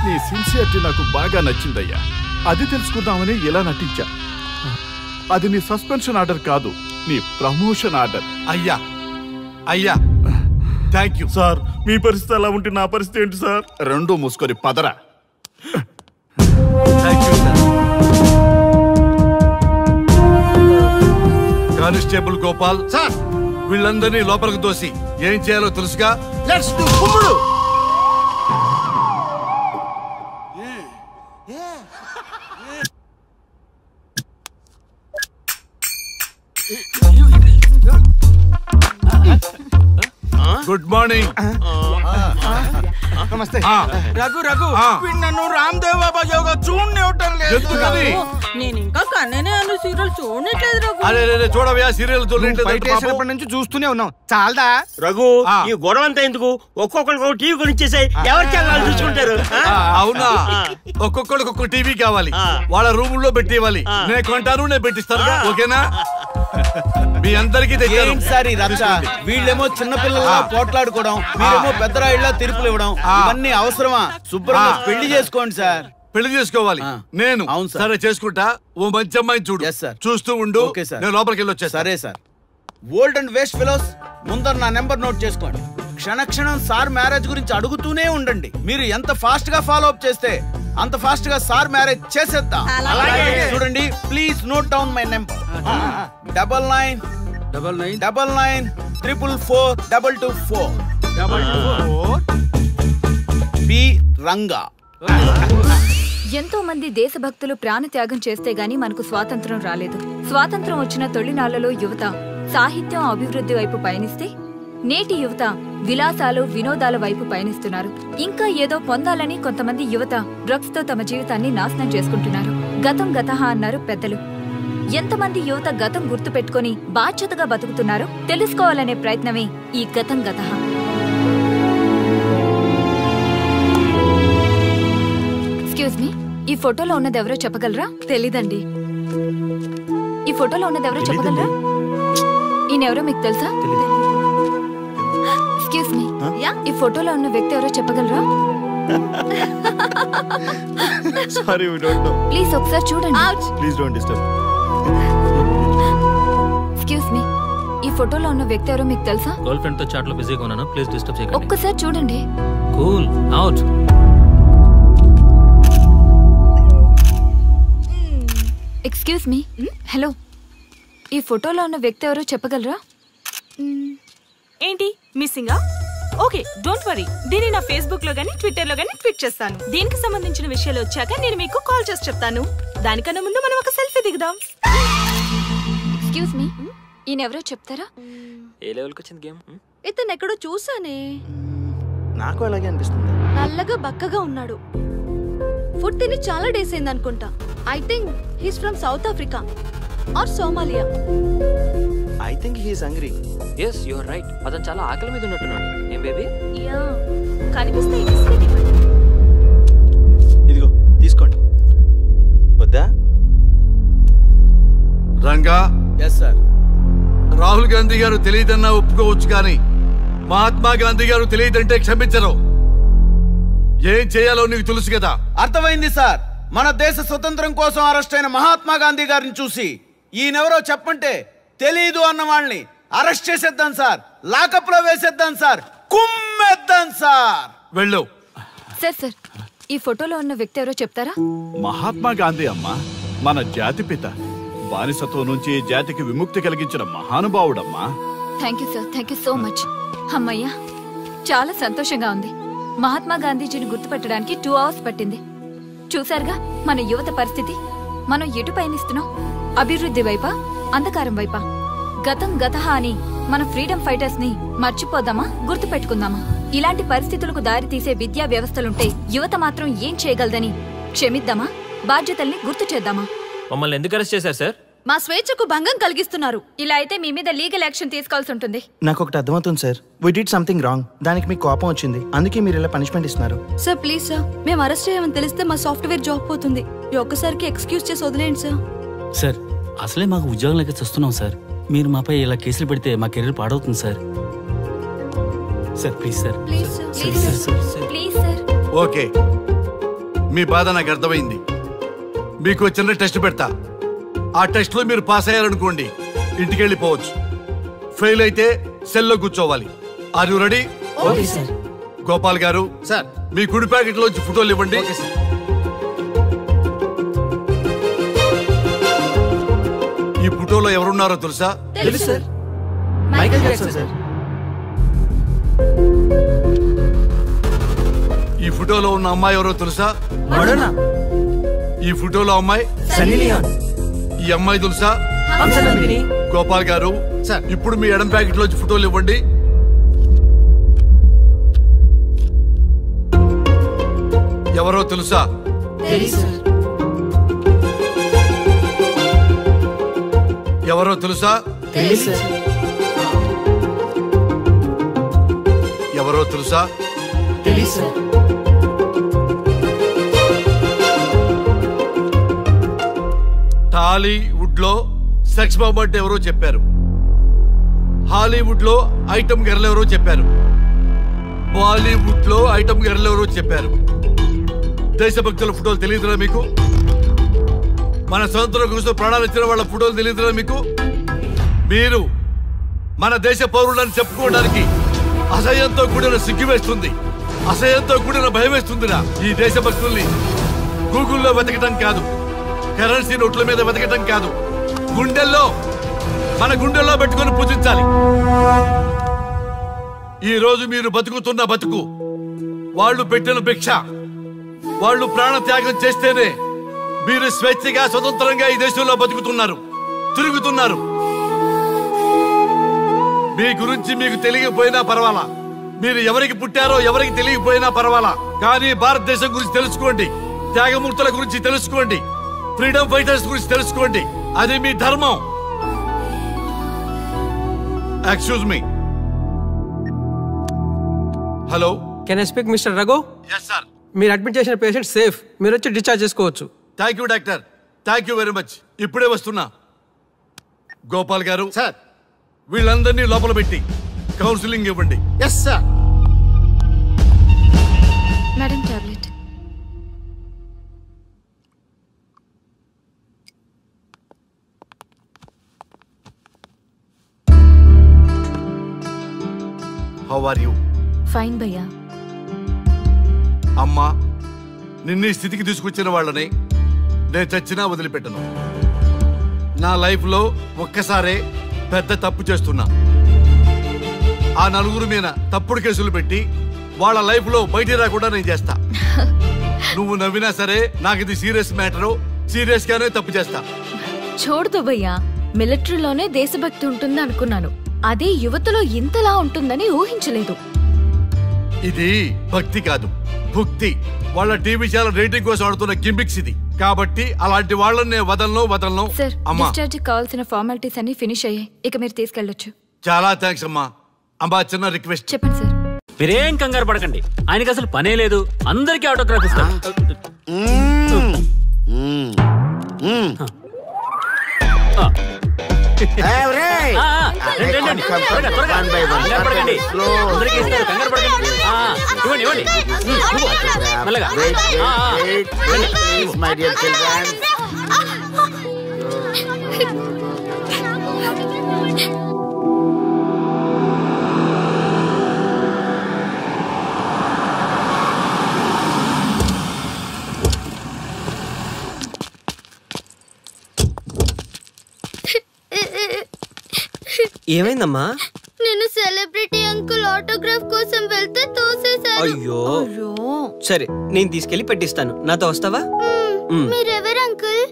నీ సిన్సియరిటీ నాకు బాగా నచ్చిందయ్యా. అది తెలుసుకుందామని ఇలా నటించా. అది నీ సస్పెన్షన్ ఆర్డర్ కాదు, నీ ప్రమోషన్ ఆర్డర్. అయ్యా అయ్యా థ్యాంక్ యూ సార్. మీ పరిస్థితి అలా ఉంటే నా పరిస్థితి ఏంటి సార్? రెండు మూసుకొని పదరా. Thank you sir. Constable Gopal sir, వీళ్ళందరినీ లోపలికి తోసి ఏం చేయాలో తెలుసుగా. లెట్స్ డు కుమ్ముడు. Good morning. నమస్తే. రఘు రఘు వీడు నన్ను రామ్దేవ్ బాబా యోగా చూడనివ్వటం లేదు. నేను ఇంకా కన్ననే అను సీరియల్ చూడట్లేదు రఘు. అరే చూడవయ్యా, సీరియల్ చూడలేనప్పటి నుంచి చూస్తూనే ఉన్నాం. చాలదా రఘు? ఈ గొడవ అంతా ఎందుకు? ఒక్కొక్కరికి టీవీ కొనిచ్చేసాయి, ఎవరి ఛానల్ చూసుకుంటారు. అవునా? ఒక్కొక్కడికి ఒక్కొక్క టీవీ కావాలి, వాళ్ళ రూమ్ లో పెట్టివ్వాలి. నేను కొంటాను, నేను పెట్టిస్తాను. ఓకేనా? మీ అందరికీ సార్ వీళ్ళేమో చిన్నపిల్లల పోట్లాడుకోవడం, మీరేమో పెద్దరాయిళ్ళ తీర్పులు ఇవ్వడం, ఇవన్నీ అవసరమా? శుభ్రంగా పెళ్లి చేసుకోండి సార్. పెళ్లి చేసుకోవాలి నేను. అవును సరే చేసుకుంటా. ఓ మంచి అమ్మాయిని చూడు. చూస్తూ ఉండు. నేను లోపలికి వెళ్ళి వచ్చా. సరే sir. Old and waste fellows, ముందర నా నెంబర్ నోట్ చేసుకోండి. క్షణక్షణం సార్ మ్యారేజ్ గురించి అడుగుతూనే ఉండండి. మీరు ఎంత ఫాస్ట్ గా ఫాలో అప్ చేస్తే అంత ఫాస్ట్ గా సార్ మ్యారేజ్ చేసేద్దాం. చూడండి, please note down my number. 9999442224 P Ranga. ఎంతో మంది దేశభక్తులు ప్రాణత్యాగం చేస్తే గాని మనకు స్వాతంత్రం రాలేదు. స్వాతంత్రం వచ్చిన తొలినాళ్లలో యువత సాహిత్యం అభివృద్ధి వైపు పయనిస్తే నేటి యువత విలాసాలు వినోదాల వైపు పయనిస్తున్నారు. ఇంకా ఏదో పొందాలని కొంతమంది యువత డ్రగ్స్ తో తమ జీవితాన్ని నాశనం చేసుకుంటున్నారు. గతం గతహ అన్నారు పెద్దలు. ఎంతమంది యువత గతం గుర్తు పెట్టుకుని బాధ్యతగా బతుకుతున్నారో తెలుసుకోవాలనే ప్రయత్నమే ఈ గతం గతహ. ఎక్స్క్యూజ్ మీ, ఈ ఫోటోలో ఉన్నది ఎవరో చెప్పగలరా? తెలీదండి. ఈ ఫోటోలో ఉన్నది ఎవరో చెప్పగలరా? ఈయనెవరో మీకు తెలుసా? ఎక్స్క్యూజ్ మీ, ఈ ఫోటోలో ఉన్న వ్యక్తి ఎవరో చెప్పగలరా? Sorry we don't know. Please ఒకసారి చూడండి. Please don't disturb. Excuse me, ఈ ఫోటోలో ఉన్న వ్యక్తి ఎవరో మీకు తెలుసా? గర్ల్ ఫ్రెండ్ తో చాట్ లో బిజీగా ఉన్నాను, ప్లీజ్ డిస్టర్బ్ చేయకండి. ఒక్కసారి చూడండి. Cool out. Excuse me, hello, ఈ ఫోటోలో ఉన్న వ్యక్తి ఎవరో చెప్పగలరా? ఏంటి మిస్సింగా? Okay, don't worry. దీన్ని నా ఫేస్బుక్ లో గానీ ట్విట్టర్ లో గానీ ట్వీట్ చేస్తాను. దీనికి సంబంధించిన విషయాలు వచ్చాక నేను మీకు కాల్ చేసి చెప్తాను. దానికన్నా ముందు మనం ఒక సెల్ఫీ దిగుదాం. ఎక్స్క్యూజ్ మీ, ఈయన ఎవరో చెప్తారా? ఏ లెవెల్కి వచ్చింది గేమ్? ఇతను ఎక్కడో చూసానే. నాకు అలాగే అనిపిస్తుంది. నల్లగా బక్కగా ఉన్నాడు. ఫుడ్ తిని చాలా డేస్ అయింది అనుకుంటా. I think he's from south Africa or Somalia. I think he's hungry. yes you are right. అతను చాలా ఆకలి మీద ఉన్నట్టున్నాడు. ఏం బేబీ? యా, కనిపిస్తే బిస్కెట్ ఇవ్వండి. ఇదిగో తీసుకోండి. వద్దా? రంగా. Yes sir. రాహుల్ గాంధీ గారు తెలియదన్నా ఒప్పుకోవచ్చు, కానీ మహాత్మా గాంధీ గారు తెలియదంటే క్షమించరు. ఏం చేయాలో నీకు తెలుసు కదా. అర్థమైంది సార్. మన దేశ స్వతంత్రం కోసం అరెస్ట్ అయిన మహాత్మా గాంధీ గారిని చూసి ఈయనెవరో చెప్పంటే తెలీదు అన్న వాళ్ళని అరెస్ట్ చేసేద్దాం సార్, లాకప్ లో వేసేద్దాం సార్, కుమ్మేద్దాం సార్. వెళ్ళు. సార్, ఈ ఫోటోలో ఉన్న వ్యక్తి ఎవరో చెప్తారా? మహాత్మా గాంధీ అమ్మా, మన జాతిపిత. బానిసత్వం నుంచి జాతికి విముక్తి కలిగించిన మహానుభావుడమ్మా. Thank you sir, thank you so much. అమ్మయ్యా, చాలా సంతోషంగా ఉంది. మహాత్మా గాంధీజీని గుర్తుపెట్టడానికి 2 hours పట్టింది. చూసారుగా మన యువత పరిస్థితి. మనం ఎటు పయనిస్తున్నాం? అభివృద్ధి వైపా, అంధకారం వైపా? గతం గతహ అని మన ఫ్రీడమ్ ఫైటర్స్ ని మర్చిపోదామా, గుర్తు పెట్టుకుందామా? ఇలాంటి పరిస్థితులకు దారి తీసే విద్యా వ్యవస్థలుంటే యువత మాత్రం ఏం చేయగలదని క్షమిద్దామా, బాధ్యతల్ని గుర్తు చేద్దామా? మమ్మల్ని ఎందుకు అరెస్ట్ చేశారు సార్? మా స్వేచ్ఛకు భంగం కలిగిస్తున్నారు. ఇలా అయితే మీ మీద లీగల్ యాక్షన్ తీసుకోవాల్సి ఉంటుంది. నాకు ఒకటి అర్థమవుతుంది sir. We did something wrong. దానికి మీకు కోపం వచ్చింది, అందుకే మీరు ఇలా పనిష్మెంట్ ఇస్తున్నారు. సార్ ప్లీజ్ సార్, మేము అరెస్ట్ చేయమని తెలిస్తే మా సాఫ్ట్వేర్ జాబ్ పోతుంది. ఈ ఒక్కసారికి ఎక్స్క్యూజ్ చేసి వదిలేండి సార్. సార్ అసలే మాకు ఉద్యోగం లేక చూస్తున్నాం సార్. మీరు మాపై ఇలా కేసులు పెడితే మా కెరీర్ పాడవుతుంది sir. Sir please sir. Please sir. Okay, మీ బాధ నాకు అర్థమైంది. మీకు చిన్న టెస్ట్ పెడతా. ఆ టెస్ట్ లో మీరు పాస్ అయ్యారనుకోండి, ఇంటికి వెళ్ళిపోవచ్చు. ఫెయిల్ అయితే సెల్లో కూర్చోవాలి. Are you ready? Okay sir. Gopal గారు సార్, మీ కుడి ప్యాకెట్ లోంచి ఫోటోలు ఇవ్వండి. ఈ ఫోటోలో ఎవరున్నారో తెలుసా? తెలుసు సార్, మైకేల్ జాక్సన్ సార్. ఈ ఫోటోలో ఉన్న అమ్మాయి ఎవరో తెలుసా? మడోనా. ఈ ఫోటోలో అమ్మాయి సన్నీ లియోన్. ఈ అమ్మాయి తెలుసా? హంసనందిని. గోపాల్ గారు సార్, ఇప్పుడు మీ ఎడం ప్యాకెట్ లోంచి ఫోటోలు ఇవ్వండి. ఎవరో తెలుసా? తెలుసు సార్. ఎవరో తెలుసా? తెలుసు సార్. ఎవరో తెలుసా? తెలుసు సార్. టాలీవుడ్ లో సెక్స్ బాంబ్ అంటే ఎవరో చెప్పారు. హాలీవుడ్ లో ఐటమ్ గర్ల్ ఎవరో చెప్పారు. బాలీవుడ్ లో ఐటమ్ గర్ల్ ఎవరో చెప్పారు. దేశభక్తుల ఫోటోలు తెలియదురా మీకు? మన స్వతంత్రం కోసం ప్రాణాలు ఇచ్చిన వాళ్ళ ఫోటోలు తెలియదురా మీకు? మీరు మన దేశ పౌరులని చెప్పుకోవడానికి అసహ్యంతో కూడిన సిగ్గు వేస్తుంది, అసహ్యంతో కూడిన భయం వేస్తుందిరా. ఈ దేశభక్తుల్ని గూగుల్లో వెతకటం కాదు, కరెన్సీ నోట్ల మీద వెతకటం కాదు, గుండెల్లో, మన గుండెల్లో పెట్టుకొని పూజించాలి. ఈ రోజు మీరు బతుకుతున్న బతుకు వాళ్ళు పెట్టిన భిక్ష. వాళ్ళు ప్రాణ త్యాగం చేస్తేనే మీరు స్వేచ్ఛగా స్వతంత్రంగా ఈ దేశంలో బతుకుతున్నారు, తిరుగుతున్నారు. మీ గురించి మీకు తెలియకపోయినా పర్వాలా, మీరు ఎవరికి పుట్టారో ఎవరికి తెలియకపోయినా పర్వాలా, కానీ భారతదేశం గురించి తెలుసుకోండి, త్యాగమూర్తుల గురించి తెలుసుకోండి, ఫ్రీడమ్ ఫైటర్స్ గురించి తెలుసుకోండి. అది మీ ధర్మం. Excuse me. Hello, can I speak mister Raghu? Yes sir. మీరు అడ్మిట్ చేసిన పేషెంట్ సేఫ్, మీరు వచ్చి డిశ్చార్జ్ చేసుకోవచ్చు. Thank you doctor, thank you very much. ఇప్పుడే వస్తున్నా. గోపాల్ గారు సార్, వీళ్ళందరినీ లోపల పెట్టి కౌన్సిలింగ్ ఇవ్వండి. Yes sir. Madam tablet. How are you? Fine భయ్యా. అమ్మా, నిన్ను ఈ స్థితికి తీసుకొచ్చిన వాళ్ళని నేను చచ్చినా వదిలిపెట్టను. నా లైఫ్లో ఒక్కసారే పెద్ద తప్పు చేస్తున్నా. ఆ నలుగురు మీద తప్పుడు కేసులు పెట్టి వాళ్ళ లైఫ్లో బయట రాకుండా నేను చేస్తా. నువ్వు నవ్వినా సరే నాకు ఇది సీరియస్ మ్యాటరు, సీరియస్ గానే తప్పు చేస్తా. చూడదు భయ్యా, మిలిటరీలోనే దేశభక్తి ఉంటుంది అనుకున్నాను. అదే యువతలో ఇంతలా ఉంటుందని ఊహించలేదు. ఇది భక్తి కాదు, భుక్తి. వాళ్ళ టీవీ ఛానల్ రేటింగ్ కోసం ఆడుతున్న గిమ్మిక్స్ ఇది. కాబట్టి అలాంటి వాళ్ళని నేను వదలను. సార్, అమ్మా, డిశ్చార్జ్ కావాల్సిన ఫార్మాలిటీస్ అన్ని ఫినిష్ అయ్యాయి. ఇక మీరు తీసుకెళ్ళొచ్చు. చాలా థ్యాంక్స్ అమ్మా. అమ్మా, చిన్న రిక్వెస్ట్. చెప్పండి సార్. మీరేం కంగారు పడకండి, ఆయనకి అసలు పనే లేదు. అందరికీ ఆటోగ్రాఫ్ ఇస్తారు. ఏమైందమ్మా? నేను సెలబ్రిటీ అంకుల్ ఆటోగ్రాఫ్ కోసం వెళ్తే తోసేశారు. అయ్యో, సరే నేను తీసుకెళ్లి పెట్టిస్తాను. నాతో వస్తావా? మీరెవరు అంకుల్?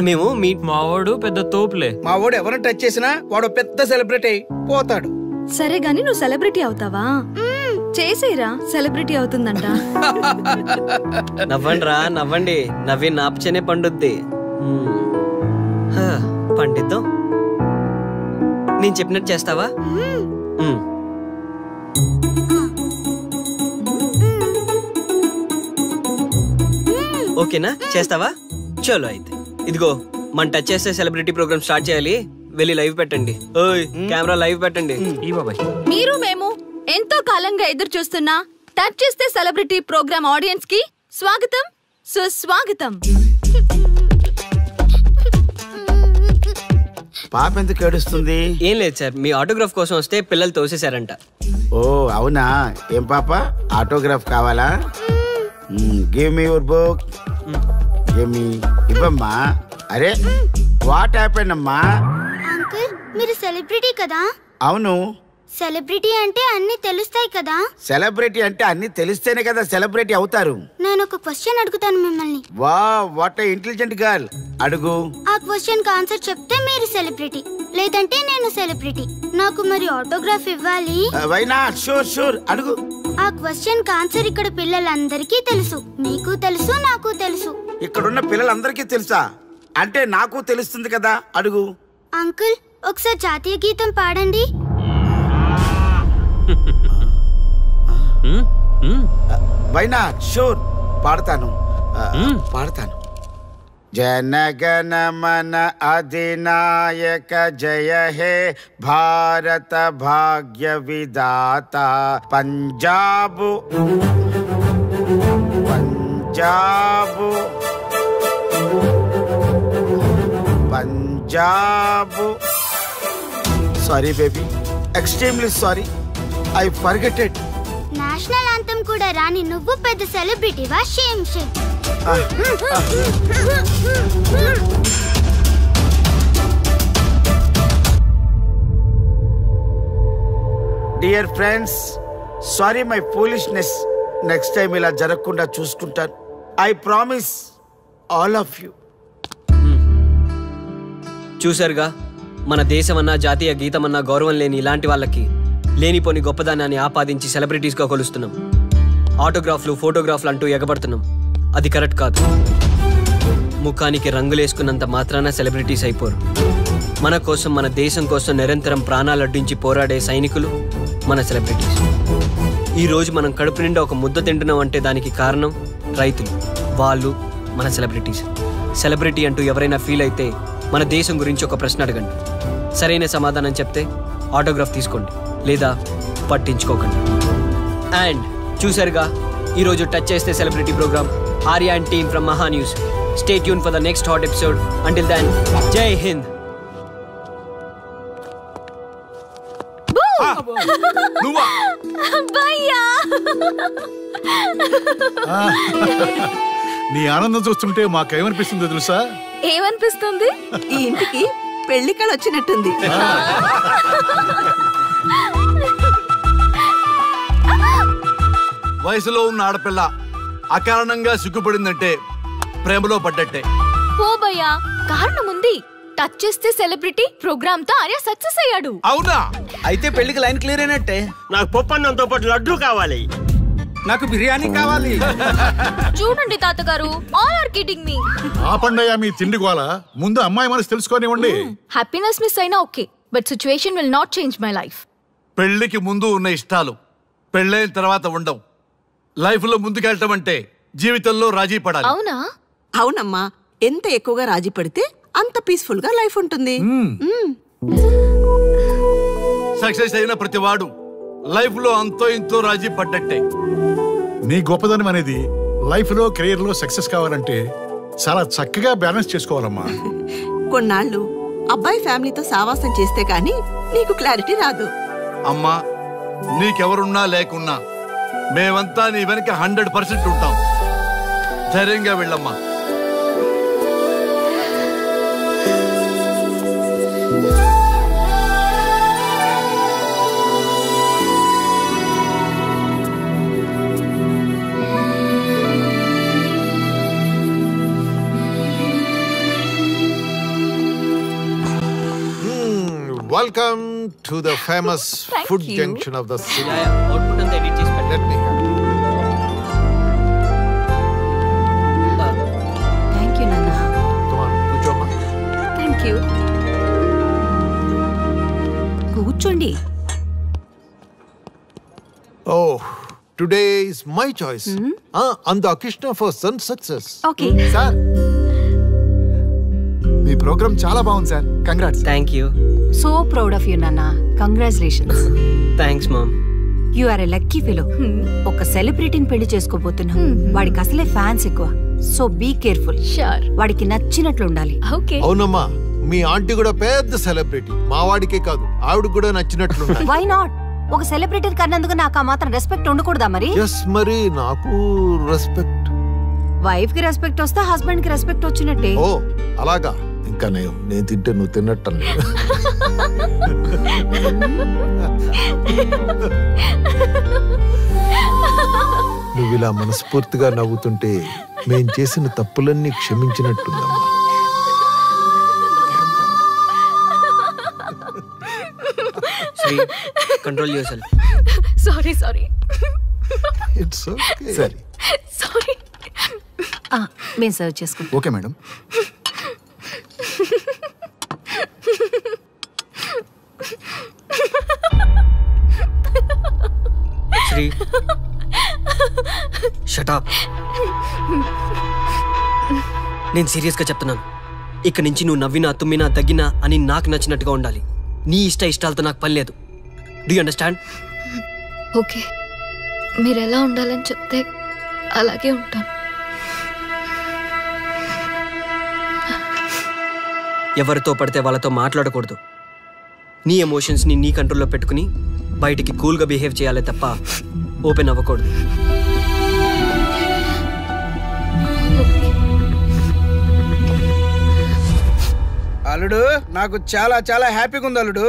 మేము మీ మావాడు పెద్ద తోపులే. మావాడు ఎవరు టచ్ చేసినా వాడు పెద్ద సెలబ్రిటీ పోతాడు. సరే గాని నువ్వు సెలబ్రిటీ అవుతావా? చేసేరా, సెలబ్రిటీ అవుతుందంట. నవ్వండిరా, నవ్వండి. నవ్వి నాపచనే పండుద్ది. పండిద్దాం. నేను చెప్పినట్టు చేస్తావా? ఓకేనా? చేస్తావా? చలో అయితే. ఇదిగో, మన టచ్ చేస్తే సెలబ్రిటీ ప్రోగ్రామ్ స్టార్ట్ చేయాలి. వెళ్ళి లైవ్ పెట్టండి. ఓయ్, కెమెరా లైవ్ పెట్టండి. మీరు మేము ఎంతో కాలంగా ఎదురు చూస్తున్న టచ్ చేస్తే సెలబ్రిటీ ప్రోగ్రామ్ ఆడియన్స్ కి స్వాగతం, సుస్వాగతం. పాప ఎందుకు ఏడుస్తుంది? ఏం లేదు సార్, మీ ఆటోగ్రాఫ్ కోసం వస్తే పిల్లలు తోసేశారంట. ఓ అవునా? ఏం పాప, ఆటోగ్రాఫ్ కావాలా? Give me your book. Give me. ఇవ్వమ్మా. అరే, వాట్ హ్యాపెండ్ అమ్మా? అంకుల్, మీరు సెలబ్రిటీ కదా? అవును. సెలబ్రిటీ అంటే అన్ని తెలుస్తాయి కదా? సెలబ్రిటీ అంటే అన్ని తెలిస్తేనే కదా సెలబ్రిటీ అవుతారు. నేను ఒక క్వశ్చన్ అడుగుతాను మిమ్మల్ని. Wow, what a intelligent girl. అడుగు. ఆ క్వశ్చన్ కి ఆన్సర్ చెప్తే మీరు సెలబ్రిటీ, లేదంటే నేను సెలబ్రిటీ. నాకు మరి ఆటోగ్రాఫ్ ఇవ్వాలి. Why not? షూర్ షూర్, అడుగు. ఆ క్వశ్చన్ కి ఆన్సర్ ఇక్కడ పిల్లలందరికీ తెలుసు. మీకు తెలుసు, నాకు తెలుసు. ఇక్కడున్న పిల్లలందరికీ తెలుసా? అంటే నాకు తెలుస్తుంది కదా. అడుగు. అంకుల్, ఒకసారి జాతీయ గీతం పాడండి. Why not? షూర్, పాడతాను. జనగణ మన అధినాయక జయ హే భారత భాగ్య విధాత. Punjab Punjab Punjab. Sorry baby, extremely sorry. I forget it. National anthem కూడా రాని నువ్వు పెద్ద సెలబ్రిటీవా? Shame shame. Dear friends, sorry my foolishness. Next time ఇలా జరగకుండా చూసుకుంటాను. I promise all of you. చూసారుగా, మన దేశమన్నా జాతీయ గీతమన్నా గౌరవం లేని ఇలాంటి వాళ్ళకి లేనిపోని గొప్పదానాన్ని ఆపాదించి సెలబ్రిటీస్గా కొలుస్తున్నాం. ఆటోగ్రాఫ్లు, ఫోటోగ్రాఫ్లు అంటూ ఎగబడుతున్నాం. అది కరెక్ట్ కాదు. ముఖానికి రంగులేసుకున్నంత మాత్రాన సెలబ్రిటీస్ అయిపోరు. మన కోసం, మన దేశం కోసం నిరంతరం ప్రాణాలు అడ్డించి పోరాడే సైనికులు మన సెలబ్రిటీస్. ఈరోజు మనం కడుపు నిండా ఒక ముద్ద తింటున్నాం అంటే దానికి కారణం రైతులు. వాళ్ళు మన సెలబ్రిటీస్. సెలబ్రిటీ అంటూ ఎవరైనా ఫీల్ అయితే మన దేశం గురించి ఒక ప్రశ్న అడగండి. సరైన సమాధానం చెప్తే ఆటోగ్రాఫ్ తీసుకోండి, లేదా పట్టించుకోకండి. అండ్ చూసారుగా, ఈరోజు టచ్ చేస్తే celebrity programme. Arya and team from Maha news. Stay tune for the next hot episode. Until then, Jai Hind. నువ్వా భయ్యా నీ ఆనందం చూస్తుంటే మాకేమనిపిస్తుందో తెలుసా? ఏమనిపిస్తుంది? ఈ ఇంటికి పెళ్లి కళ వచ్చినట్టుంది. వయసులో ఉన్న ఆడపిల్ల అకారణంగా సిగ్గుపడిందంటే ప్రేమలో పడ్డట్టే. ఓ భయ్యా, కారణం ఉంది. టచ్ చేస్తే సెలబ్రిటీ ప్రోగ్రామ్ తో ఆర్య సక్సెస్ అయ్యాడు. అవునా? అయితే పెళ్లికి లైన్ క్లియర్ అయినట్టే. నాకు పప్పన్నంతో పాటు లడ్డు కావాలి. నాకు బిర్యానీ కావాలి. చూడండి తాతగారు, ఆల్ ఆర్ కిడింగ్ మీ. ఆపండయ్యా మీ తిండి గోల. ముందు అమ్మాయి మనసు తెలుసుకోనివ్వండి. హ్యాపీనెస్ మిస్ అయినా okay, but situation will not change my life. పెళ్లికి ముందు ఉన్న ఇష్టాలు పెళ్ళైన తర్వాత ఉండవు. లైఫ్ లో ముందుకెళ్ళటం అంటే జీవితంలో రాజీ పడాలి. అవునా? అవునమ్మా, ఎంత ఎక్కువగా రాజీ పడితే అంత పీస్ఫుల్ గా లైఫ్ ఉంటుంది. సక్సెస్ అయిన ప్రతివాడు లైఫ్ లో అంతో ఇంతో రాజీ పడ్డట్టే. నీ గొప్పదనం అనేది లైఫ్ లో కెరీర్ లో సక్సెస్ కావాలంటే చాలా చక్కగా బ్యాలెన్స్ చేసుకోవాలమ్మా. కొన్నాళ్ళు అబ్బాయి ఫ్యామిలీతో సావాసం చేస్తే కానీ నీకు క్లారిటీ రాదు. అమ్మా, నీకెవరున్నా లేకున్నా మేమంతా నీ వెనక 100% ఉంటాం. ధైర్యంగా వెళ్ళమ్మా. Welcome to the famous food junction of the city. Output and edit cheese. Let me help you. Thank you, Nana. Come on, కూర్చోమ్మా. Thank you. కూర్చోండి. Oh, today is my choice. Andakishna for son success. Okay. Sir. మీ programme చాలా బాగుంది sir. Congrats. Thank you. So proud of you నాన్న. Congratulations. Thanks mom. You are a lucky fellow. ఒక సెలబ్రిటీని పెళ్లి చేసుకోబోతున్నావు. వాడికి అసలే ఫ్యాన్స్ ఎక్కువ. So be careful. వాడికి నచ్చినట్లు ఉండాలి. ఓకే. అవునమ్మా, మీ ఆంటీ కూడా పెద్ద సెలబ్రిటీ. మా వాడికే కాదు, ఆవిడ కూడా నచ్చినట్లు ఉండాలి. Why not? ఒక సెలబ్రిటీ కన్నందుకు నాకు ఆ మాత్రం రెస్పెక్ట్ ఉండకూడదా మరి? ఎస్, మరి నాకు రెస్పెక్ట్. వైఫ్ కి రెస్పెక్ట్ వస్తే హస్బెండ్ కి రెస్పెక్ట్ వచ్చినట్టే. ఓ అలాగా? ఇంకా నేను తింటే నువ్వు తిన్నట్టు. నువ్వు ఇలా మనస్ఫూర్తిగా నవ్వుతుంటే మేం చేసిన తప్పులన్నీ క్షమించినట్టుందమ్మా. Control yourself. Sorry. It's okay. సరే. సారీ. మేము సర్వ్ చేసుకుంటాం. Okay madam. Sri, shut up. నేను సీరియస్గా చెప్తున్నాను. ఇక్కడి నుంచి నువ్వు నవ్వినా తుమ్మినా దగ్గినా అని నాకు నచ్చినట్టుగా ఉండాలి. నీ ఇష్టాలతో నాకు పని లేదు. Do you understand? ఓకే, మీరు ఎలా ఉండాలని చెప్తే అలాగే ఉంటాను. ఎవరితో పడితే వాళ్ళతో మాట్లాడకూడదు. నీ ఎమోషన్స్ని నీ కంట్రోల్లో పెట్టుకుని బయటికి కూల్గా బిహేవ్ చేయాలి తప్ప ఓపెన్ అవ్వకూడదు. అల్లుడు, నాకు చాలా చాలా హ్యాపీగా ఉంది అల్లుడు.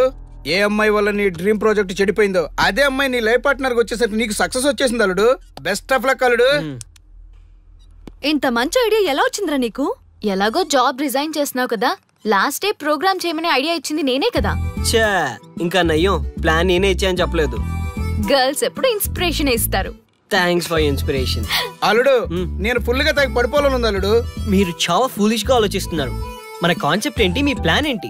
ఏ అమ్మాయి వల్ల నీ డ్రీమ్ ప్రాజెక్ట్ చెడిపోయిందో అదే అమ్మాయి నీ లైఫ్ పార్ట్నర్ వచ్చేసరికి నీకు సక్సెస్ వచ్చేసింది అల్లుడు. బెస్ట్ ఆఫ్ లక్ అల్లుడు. ఇంత మంచి ఐడియా ఎలా వచ్చిందిరా నీకు? ఎలాగో జాబ్ రిజైన్ చేస్తున్నావు కదా, లాస్ట్ డే ప్రోగ్రామ్ చేయమని ఐడియా ఇచ్చింది నేనే కదా. చా, ఇంకా నయ్యం, ప్లాన్ నేనే ఇచ్చాయని చెప్పలేదు. గర్ల్స్ ఎప్పుడు ఇన్స్పిరేషన్ ఇస్తారు. Thanks for inspiration. అల్లుడు, నేను ఫుల్ గా తగ్గి పడిపోవాలని ఉంది అల్లుడు. మీరు చాలా ఫూలిష్ గా ఆలోచిస్తున్నారు. మన కాన్సెప్ట్ ఏంటి? మీ ప్లాన్ ఏంటి?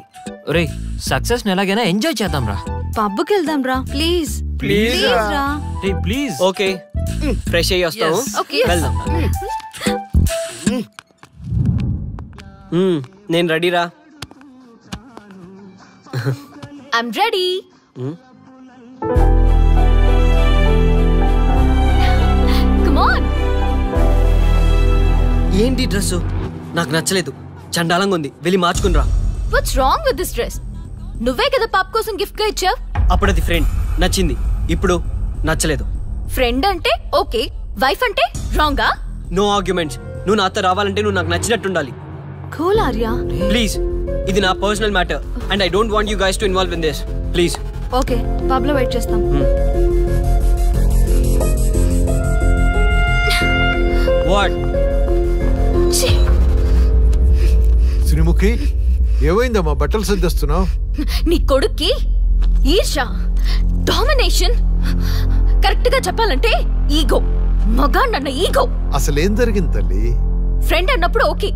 ఒరేయ్, సక్సెస్ ని ఎలాగైనా ఎంజాయ్ చేద్దాం రా. పబ్కి వెళ్దాం రా ప్లీజ్. ప్లీజ్ రా. ప్లీజ్. ఓకే, ఫ్రెష్ అయ్యి వస్తాము. వెళ్దాం. నేను రెడీరా. I'm ready. Come on. ఏంటి డ్రెస్? నాకు నచ్చలేదు, చండాలంగా ఉంది. వెళ్ళి మార్చుకుని రా. What's wrong with this dress? నువ్వే కదా పాప్ కోసం గిఫ్ట్ గా ఇచ్చావు. అప్పుడు అది ఫ్రెండ్, నచ్చింది, ఇప్పుడు నచ్చలేదు. ఫ్రెండ్ అంటే ఓకే, వైఫ్ అంటే రాంగా? No arguments. నువ్వు నాతో రావాలంటే నువ్వు నాకు నచ్చినట్టుండాలి. కూల్ ఆర్యా. ప్లీజ్, ఇది నా personal matter and I don't want you guys to involve in this. Please. Okay, pub లో వెయిట్ చేస్తాం. వాట్? శ్రీముఖి, ఏమైందమ్మా బట్టలు సర్దిస్తున్నావు? నీ కొడుక్కి ఈర్ష, డామినేషన్, కరెక్ట్ గా చెప్పాలంటే ఈగో. మగాండన్న ఈగో. అసలేం జరిగింది తల్లి? ఫ్రెండ్ అన్నప్పుడు ఓకే,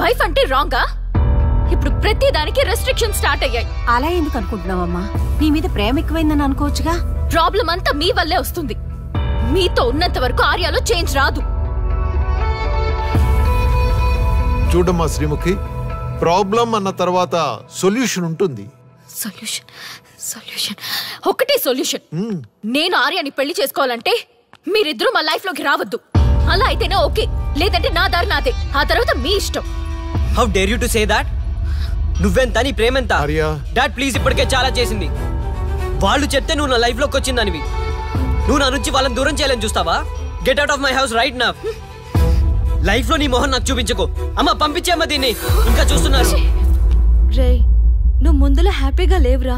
వైఫ్ అంటే రాంగా? ఇప్పుడు ప్రతి దానికి రెస్ట్రిక్షన్ స్టార్ట్ అయ్యాయి. అలా ఎందుకు అనుకుంటున్నావమ్మా? నీ మీద ప్రేమ ఎక్కువైందని అనుకోవచ్చుగా. ప్రాబ్లం అంతా మీ వల్లే వస్తుంది. మీతో ఉన్నంత వరకు ఆర్యాలో చేంజ్ రాదు. చూడమ్మా శ్రీముఖి, ప్రాబ్లం అన్న తర్వాత సొల్యూషన్ ఉంటుంది. సొల్యూషన్ సొల్యూషన్ ఒకటే సొల్యూషన్. నేను ఆర్యాని పెళ్లి చేసుకోవాలంటే మీరిద్దరూ మా లైఫ్ లోకి రావద్దు. అలా అయితేనే ఓకే, లేదంటే నా దారి నాదే. ఆ తర్వాత మీ ఇష్టం. How dare you to say that? నువ్వెంత, నీ ప్రేమెంత? డాడ్ ప్లీజ్, ఇప్పటికే చాలా చేసింది. వాళ్ళు చెప్తే నువ్వు నా లైఫ్ లోకి వచ్చిందానివి. నువ్వు నా నుంచి వాళ్ళని దూరం చేయాలని చూస్తావా? Get out of my house right now. Life లో నీ మొహం నాకు చూపించకు. అమ్మ పంపించేమ్మా దీన్ని, ఇంకా చూస్తున్నారు. రే, నువ్వు ముందులో హ్యాపీగా లేవురా.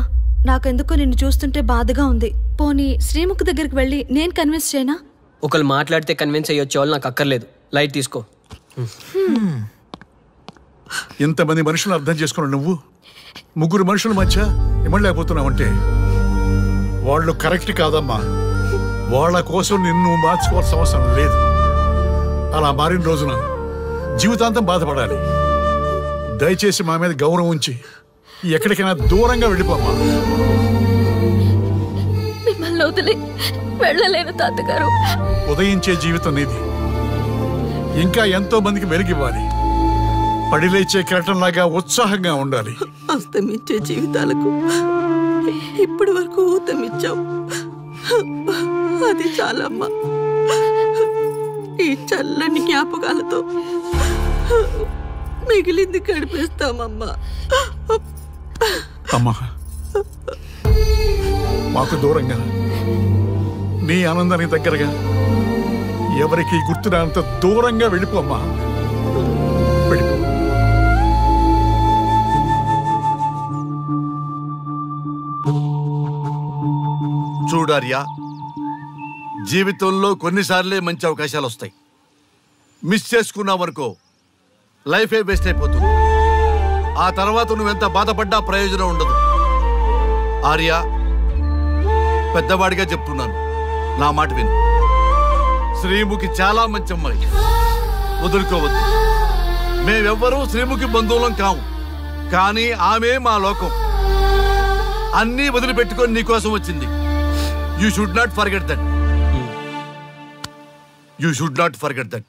నాకెందుకో నిన్ను చూస్తుంటే బాధగా ఉంది. పోనీ శ్రీముఖి దగ్గరికి వెళ్ళి నేను కన్విన్స్ చేయనా? ఒకళ్ళు మాట్లాడితే కన్విన్స్ అయ్యొచ్చే వాళ్ళు నాకు అక్కర్లేదు. లైట్ తీసుకో. ఇంతమంది మనుషులు అర్థం చేసుకున్నావు నువ్వు. ముగ్గురు మనుషుల మధ్య ఇమ్మలేకపోతున్నావంటే వాళ్ళు కరెక్ట్ కాదమ్మా. వాళ్ళ కోసం నిన్ను మార్చుకోవాల్సిన అవసరం లేదు. అలా మారిన రోజున జీవితాంతం బాధపడాలి. దయచేసి మా మీద గౌరవం ఉంచి ఎక్కడికైనా దూరంగా వెళ్ళిపోమ్మా. మిమ్మల్ని వదిలి వెళ్ళలేను తాతగారు. ఉదయించే జీవితం నీది. ఇంకా ఎంతో మందికి వెలిగివ్వాలి. పడిలేచే కెరటంలాగా ఉత్సాహంగా ఉండాలి. అస్తమించే జీవితాలకు ఇప్పటి వరకు ఊతమిచ్చావు. అది చాలమ్మా. ఈ చల్లని జ్ఞాపకాలతో మిగిలింది గడిపేస్తామమ్మా. అమ్మా, మాకు దూరంగా, నీ ఆనందానికి దగ్గరగా, ఎవరికి గుర్తురానంత దూరంగా వెళ్ళిపోమ్మా. వెళ్ళిపో. చూడార్యా, జీవితంలో కొన్నిసార్లే మంచి అవకాశాలు వస్తాయి. మిస్ చేసుకున్నావనుకో లైఫే వేస్ట్ అయిపోతుంది. ఆ తర్వాత నువ్వెంత బాధపడ్డా ప్రయోజనం ఉండదు. ఆర్య, పెద్దవాడిగా చెప్తున్నాను, నా మాట విను. శ్రీముఖి చాలా మంచి అమ్మాయి, వదులుకోవద్దు. మేమెవ్వరూ శ్రీముఖి బంధువులం కాము, కానీ ఆమె మా లోకం. అన్నీ వదిలిపెట్టుకొని నీకోసం వచ్చింది. You should not forget that. You should not forget that.